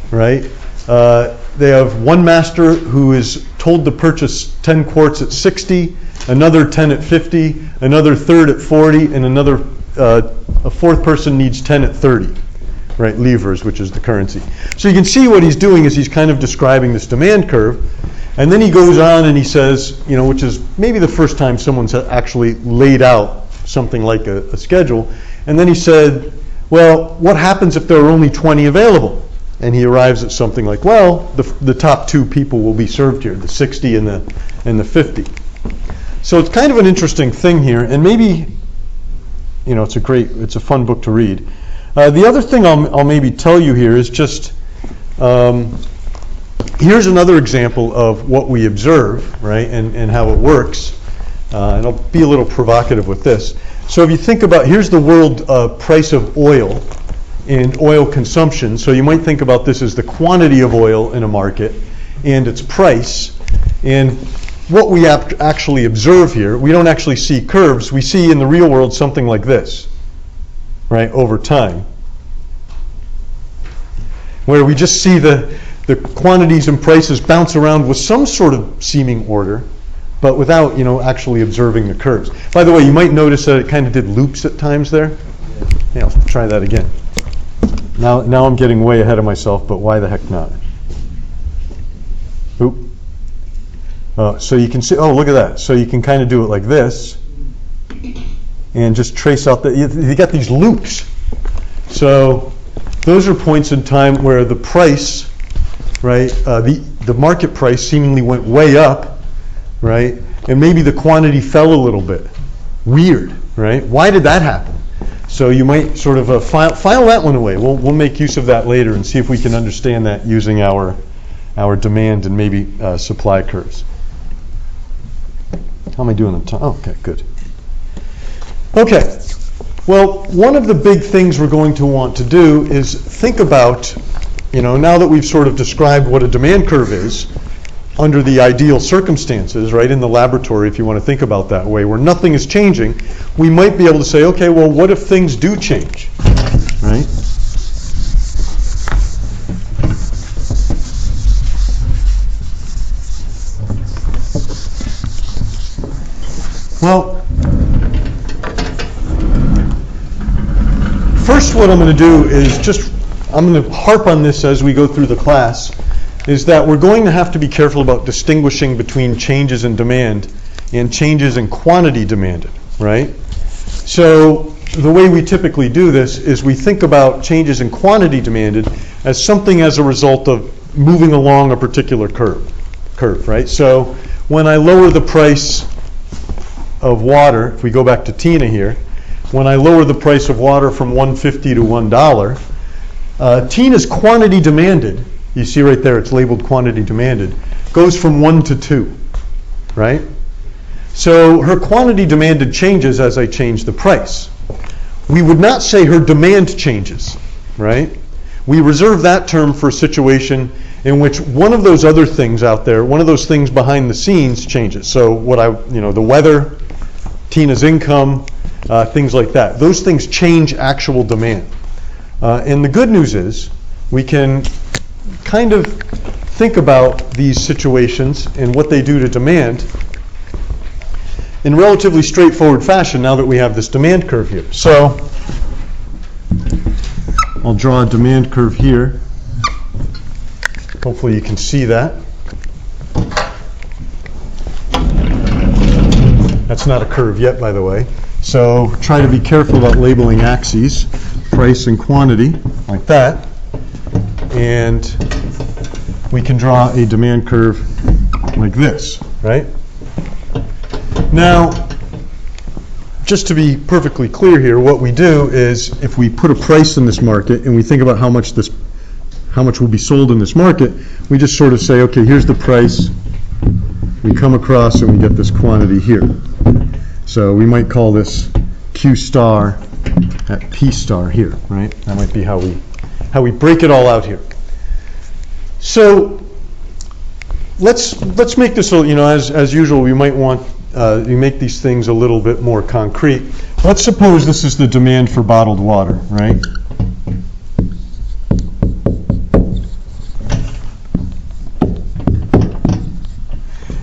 Speaker 1: right? They have one master who is told to purchase 10 quarts at 60, another 10 at 50, another third at 40, and a fourth person needs 10 at 30, right? Livres, which is the currency. So you can see what he's doing is he's kind of describing this demand curve, and then he goes on and he says, which is maybe the first time someone's actually laid out something like a schedule, and then he said, well, what happens if there are only 20 available? And he arrives at something like, well, the top two people will be served here, the 60 and the 50. So it's kind of an interesting thing here, and maybe, it's a fun book to read. The other thing I'll maybe tell you here is just, here's another example of what we observe, right, and how it works. And I'll be a little provocative with this. So if you think about, here's the world price of oil and oil consumption. So you might think about this as the quantity of oil in a market and its price. And what we actually observe here, we don't actually see curves. We see in the real world something like this, right, over time, where we just see the quantities and prices bounce around with some sort of seeming order, but without, actually observing the curves. By the way, you might notice that it kind of did loops at times there. Yeah, I'll try that again. Now I'm getting way ahead of myself, but why the heck not? Oop. So you can see, look at that. So you can kind of do it like this, and just trace out you got these loops. So those are points in time where the price, right, the market price seemingly went way up, right, and maybe the quantity fell a little bit. Weird, right? Why did that happen? So you might sort of file that one away. We'll make use of that later and see if we can understand that using our demand and maybe supply curves. How am I doing on time? Oh, okay, good. Okay. Well, one of the big things we're going to want to do is think about, now that we've sort of described what a demand curve is, under the ideal circumstances, right, in the laboratory, if you want to think about that way, where nothing is changing, we might be able to say, okay, well, what if things do change, right? Well, first what I'm going to do is I'm going to harp on this as we go through the class, is that we're going to have to be careful about distinguishing between changes in demand and changes in quantity demanded, right? So the way we typically do this is we think about changes in quantity demanded as something as a result of moving along a particular curve, right? So when I lower the price of water, if we go back to Tina here, when I lower the price of water from $1.50 to $1, Tina's quantity demanded, you see right there, it's labeled quantity demanded, goes from 1 to 2, right? So her quantity demanded changes as I change the price. We would not say her demand changes, right? We reserve that term for a situation in which one of those other things out there, one of those things behind the scenes changes. So the weather, Tina's income, things like that. Those things change actual demand. And the good news is we can kind of think about these situations and what they do to demand in relatively straightforward fashion now that we have this demand curve here. So I'll draw a demand curve here. Hopefully you can see that. That's not a curve yet, by the way. So try to be careful about labeling axes. price and quantity, like that, and we can draw a demand curve like this, right? Now, just to be perfectly clear here, what we do is if we put a price in this market and we think about how much will be sold in this market, we just sort of say, okay, here's the price. We come across and we get this quantity here. So we might call this Q star at P star here, right? That might be how we break it all out here. So let's make this, as usual, we might want you make these things a little bit more concrete. Let's suppose this is the demand for bottled water, right?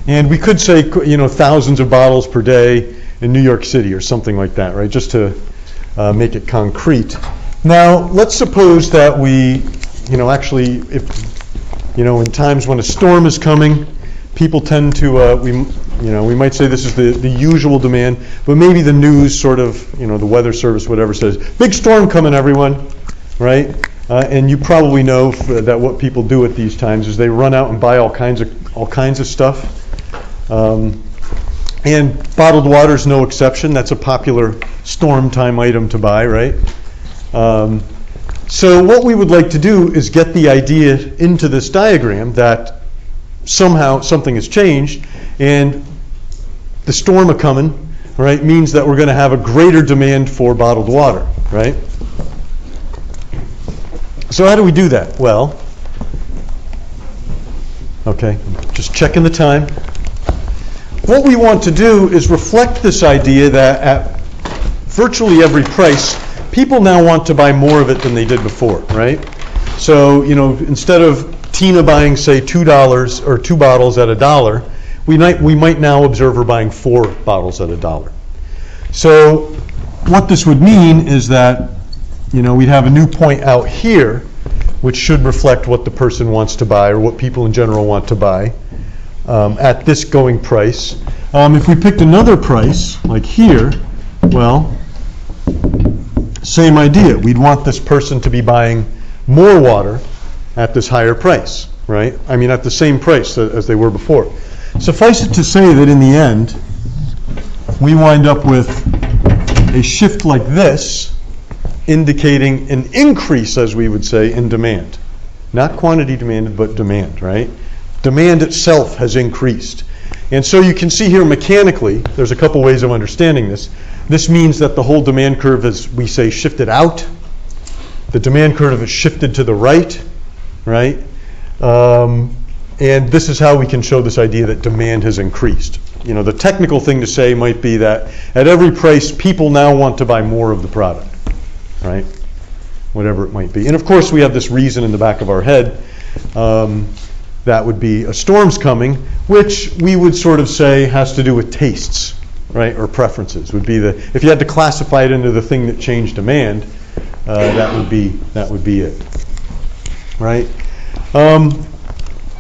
Speaker 1: And we could say, thousands of bottles per day in New York City or something like that, right? Just to make it concrete. Now, let's suppose that we, actually, in times when a storm is coming, people tend to, we might say this is the usual demand, but maybe the news sort of, the weather service, whatever, says, big storm coming, everyone, right? And you probably know that what people do at these times is they run out and buy all kinds of stuff. And bottled water is no exception. That's a popular storm time item to buy, right? So what we would like to do is get the idea into this diagram that somehow something has changed, and the storm a-coming, right, means that we're going to have a greater demand for bottled water, right? So how do we do that? Well, okay, just checking the time. What we want to do is reflect this idea that at virtually every price, people now want to buy more of it than they did before, right? So, instead of Tina buying, say, $2 or 2 bottles at $1, we might now observe her buying 4 bottles at $1. So what this would mean is that, we'd have a new point out here, which should reflect what the person wants to buy or what people in general want to buy at this going price. If we picked another price, like here, well, same idea. We'd want this person to be buying more water at this higher price, right? I mean, at the same price as they were before. Suffice it to say that in the end, we wind up with a shift like this, indicating an increase, as we would say, in demand. Not quantity demanded, but demand, right? Demand itself has increased. And so you can see here mechanically, there's a couple ways of understanding this. This means that the whole demand curve is, we say, shifted out. The demand curve is shifted to the right, right? And this is how we can show this idea that demand has increased. The technical thing to say might be that at every price, people now want to buy more of the product, right? Whatever it might be. And of course, we have this reason in the back of our head. That would be a storm's coming, which we would sort of say has to do with tastes, right, or preferences. Would be if you had to classify it into the thing that changed demand, that would be it, right?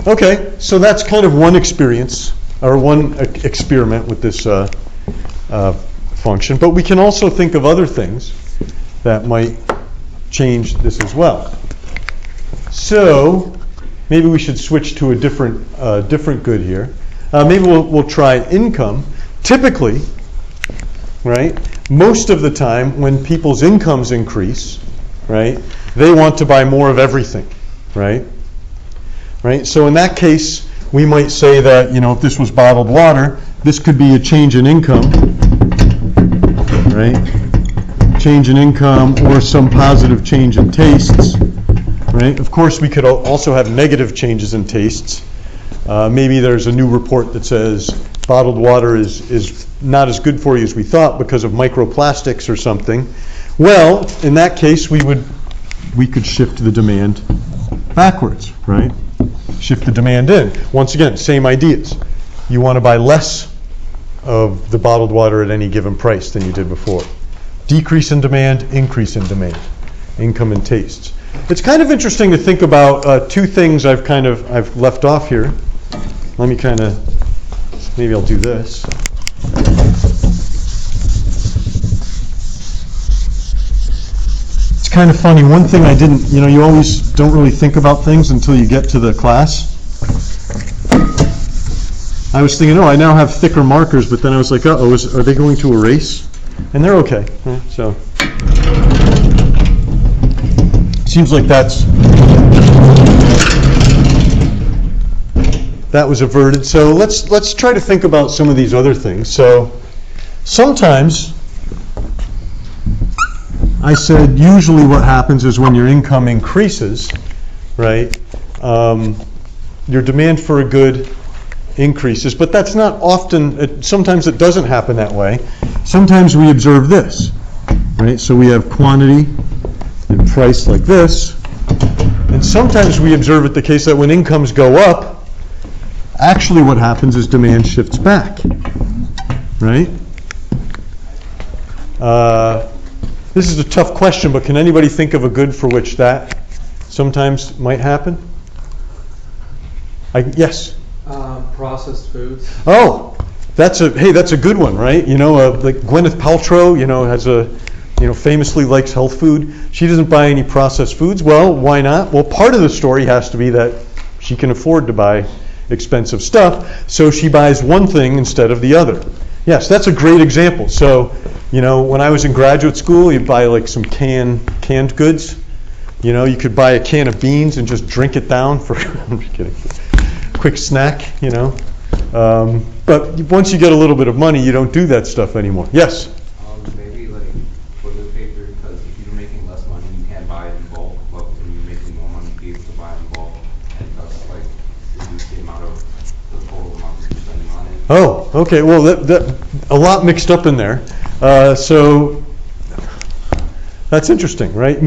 Speaker 1: Okay, so that's kind of one experience or one experiment with this function, but we can also think of other things that might change this as well. So maybe we should switch to a different good here. Maybe we'll try income. Typically, right, most of the time when people's incomes increase, right, they want to buy more of everything, right? Right? So in that case, we might say that, if this was bottled water, this could be a change in income, right? Change in income or some positive change in tastes, right? Of course, we could also have negative changes in tastes. Maybe there's a new report that says bottled water is not as good for you as we thought because of microplastics or something. Well, in that case, we could shift the demand backwards, right? Shift the demand in. Once again, same ideas. You want to buy less of the bottled water at any given price than you did before. Decrease in demand, increase in demand, income and tastes. It's kind of interesting to think about two things I've left off here. Let me maybe I'll do this. It's kind of funny. One thing I didn't, you always don't really think about things until you get to the class. I was thinking, I now have thicker markers, but then I was like, are they going to erase? And they're okay. So seems like that was averted. So let's try to think about some of these other things. So sometimes I said usually what happens is when your income increases, right, your demand for a good increases, but that's not often, sometimes it doesn't happen that way. Sometimes we observe this, right? So we have quantity and price like this, and sometimes we observe it the case that when incomes go up, actually what happens is demand shifts back, right? This is a tough question, but can anybody think of a good for which that sometimes might happen? Yes?
Speaker 2: Processed foods.
Speaker 1: Oh, that's a good one, right? Like Gwyneth Paltrow, famously likes health food. She doesn't buy any processed foods. Well, why not? Well, part of the story has to be that she can afford to buy expensive stuff, so she buys one thing instead of the other. Yes, that's a great example. So, when I was in graduate school, you'd buy like some canned goods. You could buy a can of beans and just drink it down for, I'm just kidding, quick snack, But once you get a little bit of money, you don't do that stuff anymore. Yes?
Speaker 5: Maybe like toilet paper, because if you're making less money, you can't buy it in bulk, but when you're making more money, you're able to buy it in bulk, and thus reduce the amount of the total amount that you're spending on it.
Speaker 1: Oh, okay. Well, that a lot mixed up in there. So that's interesting, right?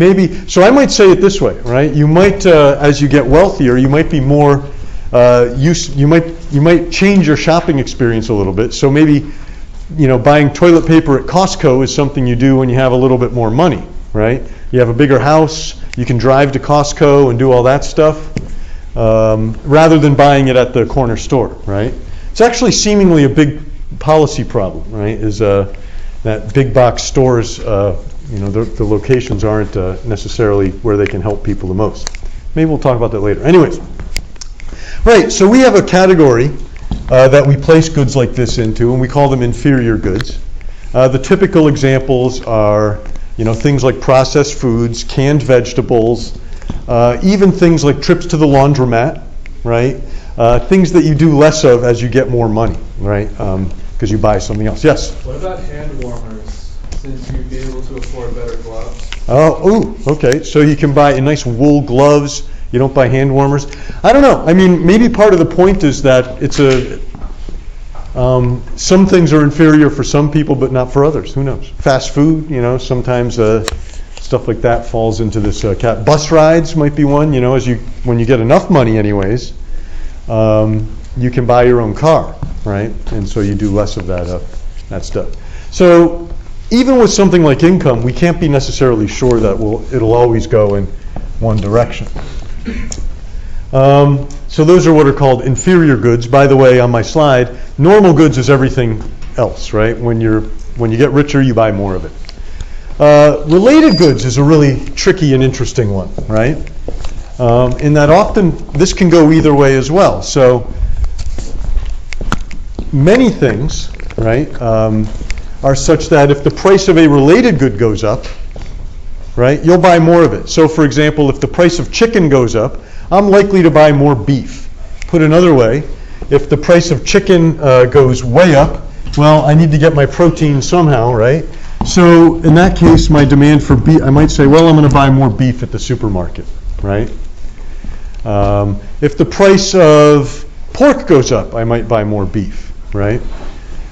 Speaker 1: So I might say it this way, right? You might, as you get wealthier, you might be more you might change your shopping experience a little bit. So maybe, buying toilet paper at Costco is something you do when you have a little bit more money, right? You have a bigger house, you can drive to Costco and do all that stuff, rather than buying it at the corner store, right? It's actually seemingly a big policy problem, right? Is that big box stores, the locations aren't necessarily where they can help people the most. Maybe we'll talk about that later. Anyways. Right, so we have a category that we place goods like this into, and we call them inferior goods. The typical examples are, things like processed foods, canned vegetables, even things like trips to the laundromat, right? Things that you do less of as you get more money, right? Because you buy something else. Yes?
Speaker 2: What about hand warmers, since you'd be able to afford better gloves?
Speaker 1: Okay. So you can buy nice wool gloves. You don't buy hand warmers. I don't know. I mean, maybe part of the point is that it's some things are inferior for some people, but not for others. Who knows? Fast food, sometimes stuff like that falls into this Bus rides might be one. When you get enough money, anyways, you can buy your own car, right? And so you do less of that stuff. So even with something like income, we can't be necessarily sure that it'll always go in one direction. So those are what are called inferior goods. By the way, on my slide, normal goods is everything else, right? When you get richer, you buy more of it. Related goods is a really tricky and interesting one, right? In that often this can go either way as well. So many things, right, are such that if the price of a related good goes up, right, you'll buy more of it. So for example, if the price of chicken goes up, I'm likely to buy more beef. Put another way, if the price of chicken goes way up, well, I need to get my protein somehow, right? So in that case, my demand for beef, I might say, well, I'm going to buy more beef at the supermarket, right? If the price of pork goes up, I might buy more beef, right?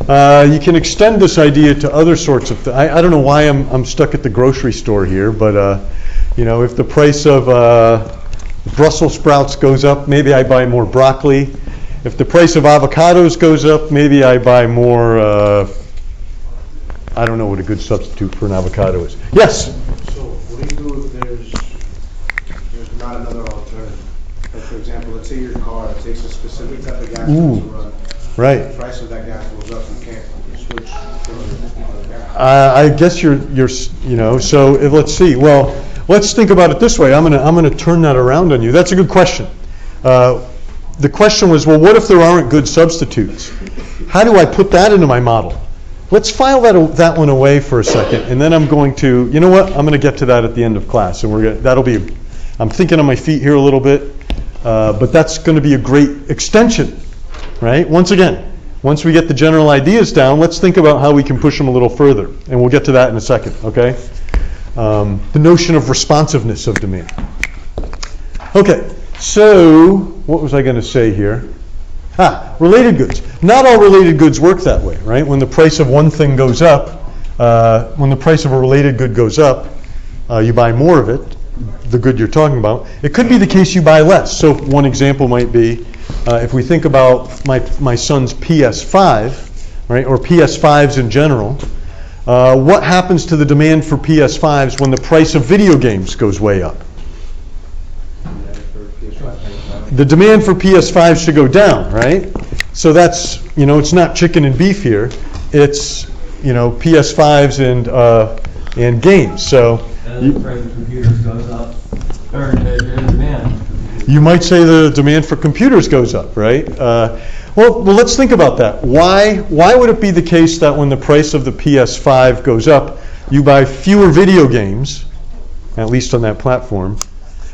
Speaker 1: You can extend this idea to other sorts of things. I don't know why I'm stuck at the grocery store here, but if the price of Brussels sprouts goes up, maybe I buy more broccoli. If the price of avocados goes up, maybe I buy more, I don't know what a good substitute for an avocado is. Yes?
Speaker 7: So what do you do if there's not another alternative? Like for example, let's say your car takes a specific type of gas to run.
Speaker 1: Right.
Speaker 7: The price of that gas goes up, you can't switch to another gas.
Speaker 1: I guess you're so let's see. Well, let's think about it this way. I'm gonna turn that around on you. That's a good question. The question was, well, what if there aren't good substitutes? How do I put that into my model? Let's file that one away for a second, and then I'm going to, you know what? I'm going to get to that at the end of class, and I'm thinking on my feet here a little bit, but that's going to be a great extension, right? Once again, once we get the general ideas down, let's think about how we can push them a little further, and we'll get to that in a second, okay? The notion of responsiveness of demand. Okay, so what was I going to say here? Related goods. Not all related goods work that way, right? When the price of one thing goes up, when the price of a related good goes up, you buy more of it, the good you're talking about. It could be the case you buy less. So one example might be, if we think about my son's PS5, right, or PS5s in general, what happens to the demand for PS5s when the price of video games goes way up? The demand for PS5 should go down, right? So that's, it's not chicken and beef here. It's, PS5s and games. So
Speaker 2: And the price of computers goes up, or the demand.
Speaker 1: You might say the demand for computers goes up, right? Well, let's think about that. Why would it be the case that when the price of the PS5 goes up, you buy fewer video games, at least on that platform,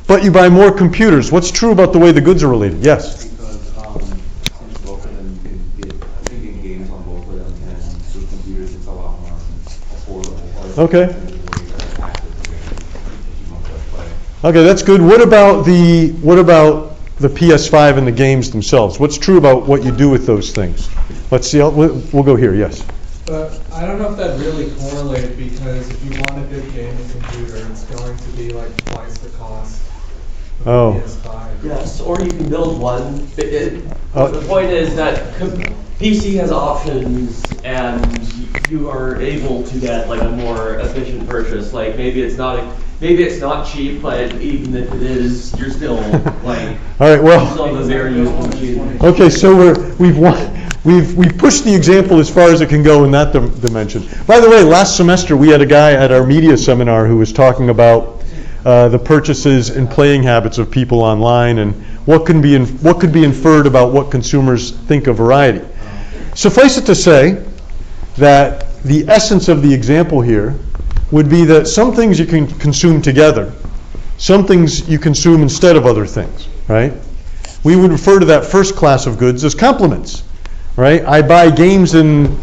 Speaker 1: but you buy more computers? What's true about the way the goods are related? Yes?
Speaker 5: Because since both of them can get games on both of them, and with computers it's a lot more affordable.
Speaker 1: Okay. Okay, that's good. What about the PS5 and the games themselves? What's true about what you do with those things? Let's see. We'll go here. Yes.
Speaker 2: But I don't know if that really correlates, because if you want a good gaming computer, it's going to be like twice the cost of
Speaker 1: Oh.
Speaker 2: a PS5.
Speaker 8: Yes, or you can build one. The point is that PC has options, and you are able to get like a more efficient purchase. Like maybe it's not cheap, but even if it is, you're still like
Speaker 1: All right. Well.
Speaker 8: still have a very useful machine.
Speaker 1: Okay. So we've pushed the example as far as it can go in that dimension. By the way, last semester we had a guy at our media seminar who was talking about the purchases and playing habits of people online, and what could be inferred about what consumers think of variety. Suffice it to say that the essence of the example here would be that some things you can consume together, some things you consume instead of other things, right? We would refer to that first class of goods as complements, right? I buy games and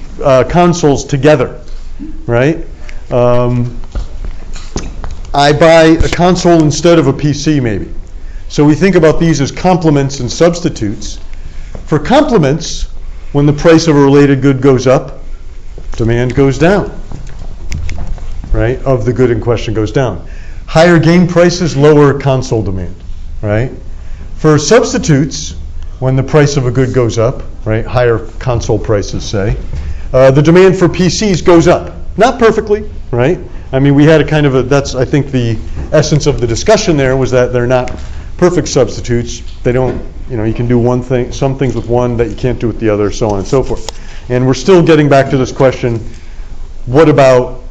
Speaker 1: consoles together, right? I buy a console instead of a PC maybe. So we think about these as complements and substitutes. For complements, when the price of a related good goes up, demand goes down, right? Of the good in question goes down. Higher game prices, lower console demand, right? For substitutes, when the price of a good goes up, right? Higher console prices, say, the demand for PCs goes up. Not perfectly, right? I mean, we had that's, I think, the essence of the discussion there was that they're not perfect substitutes. They don't, you can do some things with one that you can't do with the other, so on and so forth. And we're still getting back to this question, what about,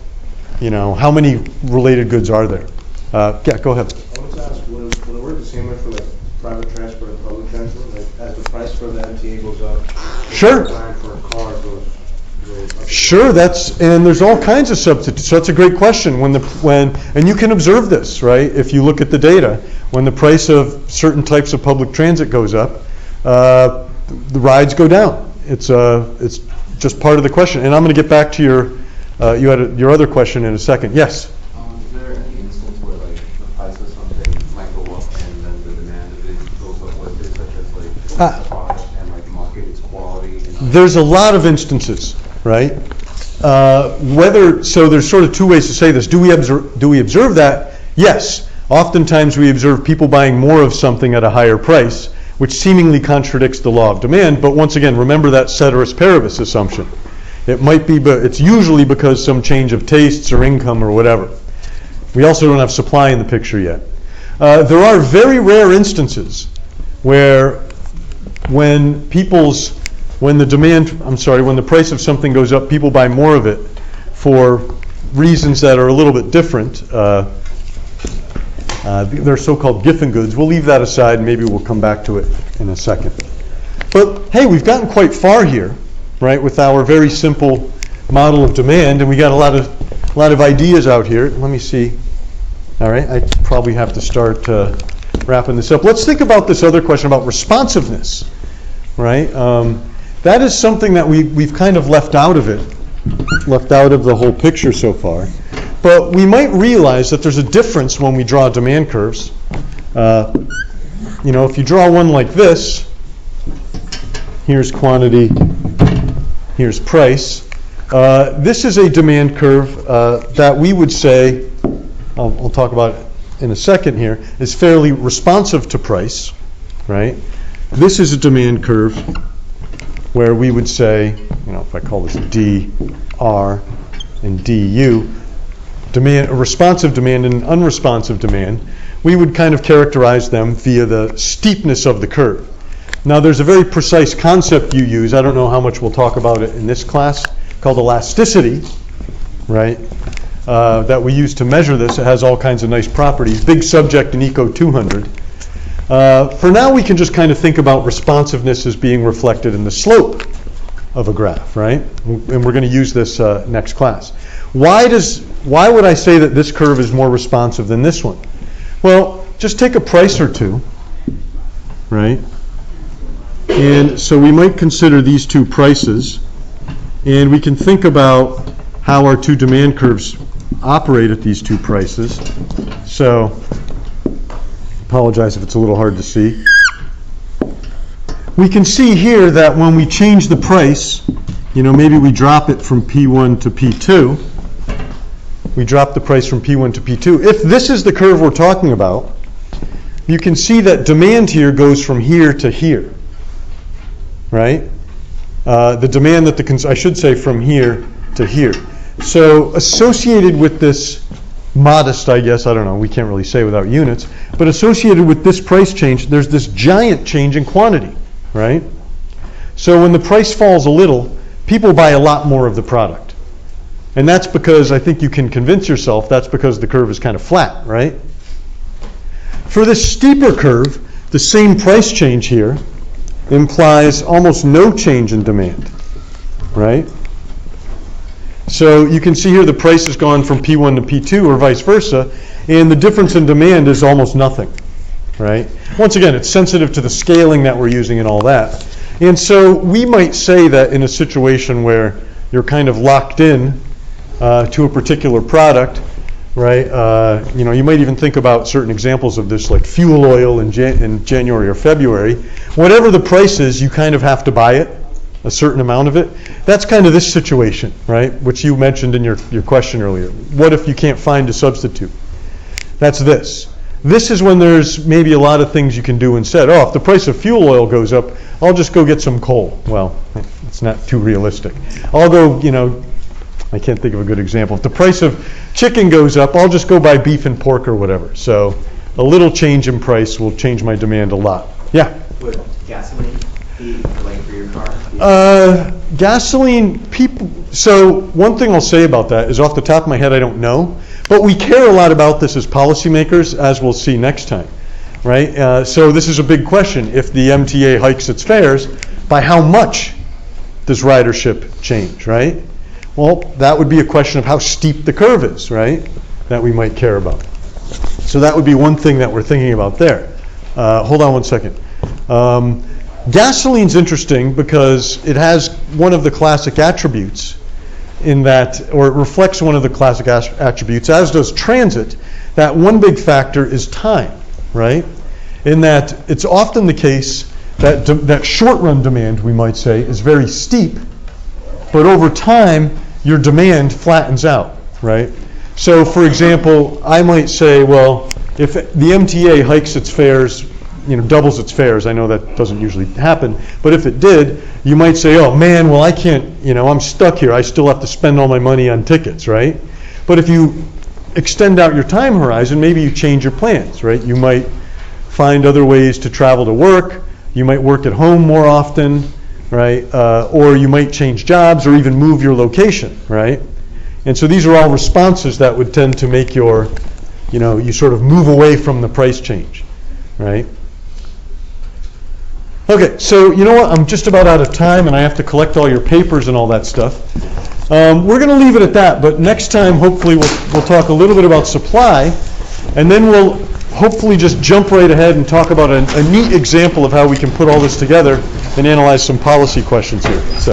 Speaker 1: how many related goods are there? Yeah, go ahead.
Speaker 7: I wanted to ask, would it work the same way for like private transport and public transport? Like as the price for the MTA goes up,
Speaker 1: Sure.
Speaker 7: the time for a car goes up.
Speaker 1: Sure, and there's all kinds of substitutes. So that's a great question. And you can observe this, right? If you look at the data, when the price of certain types of public transit goes up, the rides go down. It's just part of the question. And I'm going to get back to your other question in a second. Yes.
Speaker 5: Is there any instance where like the price of something might go up and then the demand of it goes up with it, such as like the product and like market its quality?
Speaker 1: There's a lot of instances, right? So there's sort of two ways to say this. Do we observe that? Yes. Oftentimes we observe people buying more of something at a higher price, which seemingly contradicts the law of demand. But once again, remember that ceteris paribus assumption. It might be, but it's usually because some change of tastes or income or whatever. We also don't have supply in the picture yet. There are very rare instances where when the price of something goes up, people buy more of it for reasons that are a little bit different. They're so-called Giffen goods. We'll leave that aside, maybe we'll come back to it in a second. But hey, we've gotten quite far here, right, with our very simple model of demand, and we got a lot of ideas out here. Let me see. All right, I probably have to start wrapping this up. Let's think about this other question about responsiveness, right? That is something that we've kind of left out of the whole picture so far. But we might realize that there's a difference when we draw demand curves. If you draw one like this, here's quantity, here's price. This is a demand curve that we would say, I'll talk about it in a second here, is fairly responsive to price, right? This is a demand curve where we would say, if I call this dr and du, a responsive demand and an unresponsive demand, we would kind of characterize them via the steepness of the curve. Now there's a very precise concept you use, I don't know how much we'll talk about it in this class, called elasticity, right? That we use to measure this. It has all kinds of nice properties. Big subject in Eco 200. For now, we can just kind of think about responsiveness as being reflected in the slope of a graph, right? And we're going to use this next class. Why would I say that this curve is more responsive than this one? Well, just take a price or two, right? And so we might consider these two prices, and we can think about how our two demand curves operate at these two prices. So, apologize if it's a little hard to see. We can see here that when we change the price, maybe we drop it from P1 to P2. We drop the price from P1 to P2. If this is the curve we're talking about, you can see that demand here goes from here to here, right? The demand that I should say from here to here. So associated with this modest, I guess, I don't know, we can't really say without units, but associated with this price change, there's this giant change in quantity, right? So when the price falls a little, people buy a lot more of the product. And that's because, I think you can convince yourself, that's because the curve is kind of flat, right? For this steeper curve, the same price change here implies almost no change in demand, right? So you can see here the price has gone from P1 to P2 or vice versa, and the difference in demand is almost nothing, right? Once again, it's sensitive to the scaling that we're using and all that. And so we might say that in a situation where you're kind of locked in to a particular product, right? You might even think about certain examples of this, like fuel oil in January or February. Whatever the price is, you kind of have to buy it, a certain amount of it. That's kind of this situation, right? Which you mentioned in your question earlier. What if you can't find a substitute? That's this. This is when there's maybe a lot of things you can do instead. If the price of fuel oil goes up, I'll just go get some coal. Well, it's not too realistic. I'll go, I can't think of a good example. If the price of chicken goes up, I'll just go buy beef and pork or whatever. So a little change in price will change my demand a lot. Yeah?
Speaker 3: Would gasoline be for your car?
Speaker 1: Gasoline, so one thing I'll say about that is off the top of my head, I don't know. But we care a lot about this as policymakers, as we'll see next time, right? So this is a big question. If the MTA hikes its fares, by how much does ridership change, right? Well, that would be a question of how steep the curve is, right? That we might care about. So that would be one thing that we're thinking about there. Hold on one second. Gasoline's interesting because it has one of the classic attributes in that, or it reflects one of the classic attributes, as does transit. That one big factor is time, right? In that it's often the case that that short-run demand, we might say, is very steep, but over time, your demand flattens out, right? So, for example, I might say, well, if the MTA hikes its fares, doubles its fares, I know that doesn't usually happen, but if it did, you might say, oh man, well I can't, I'm stuck here, I still have to spend all my money on tickets, right? But if you extend out your time horizon, maybe you change your plans, right? You might find other ways to travel to work, you might work at home more often, right? Or you might change jobs or even move your location, right? And so these are all responses that would tend to make your you sort of move away from the price change, right? Okay, so you know what? I'm just about out of time, and I have to collect all your papers and all that stuff. We're going to leave it at that, but next time, hopefully, we'll talk a little bit about supply, and then we'll hopefully just jump right ahead and talk about a neat example of how we can put all this together and analyze some policy questions here. So.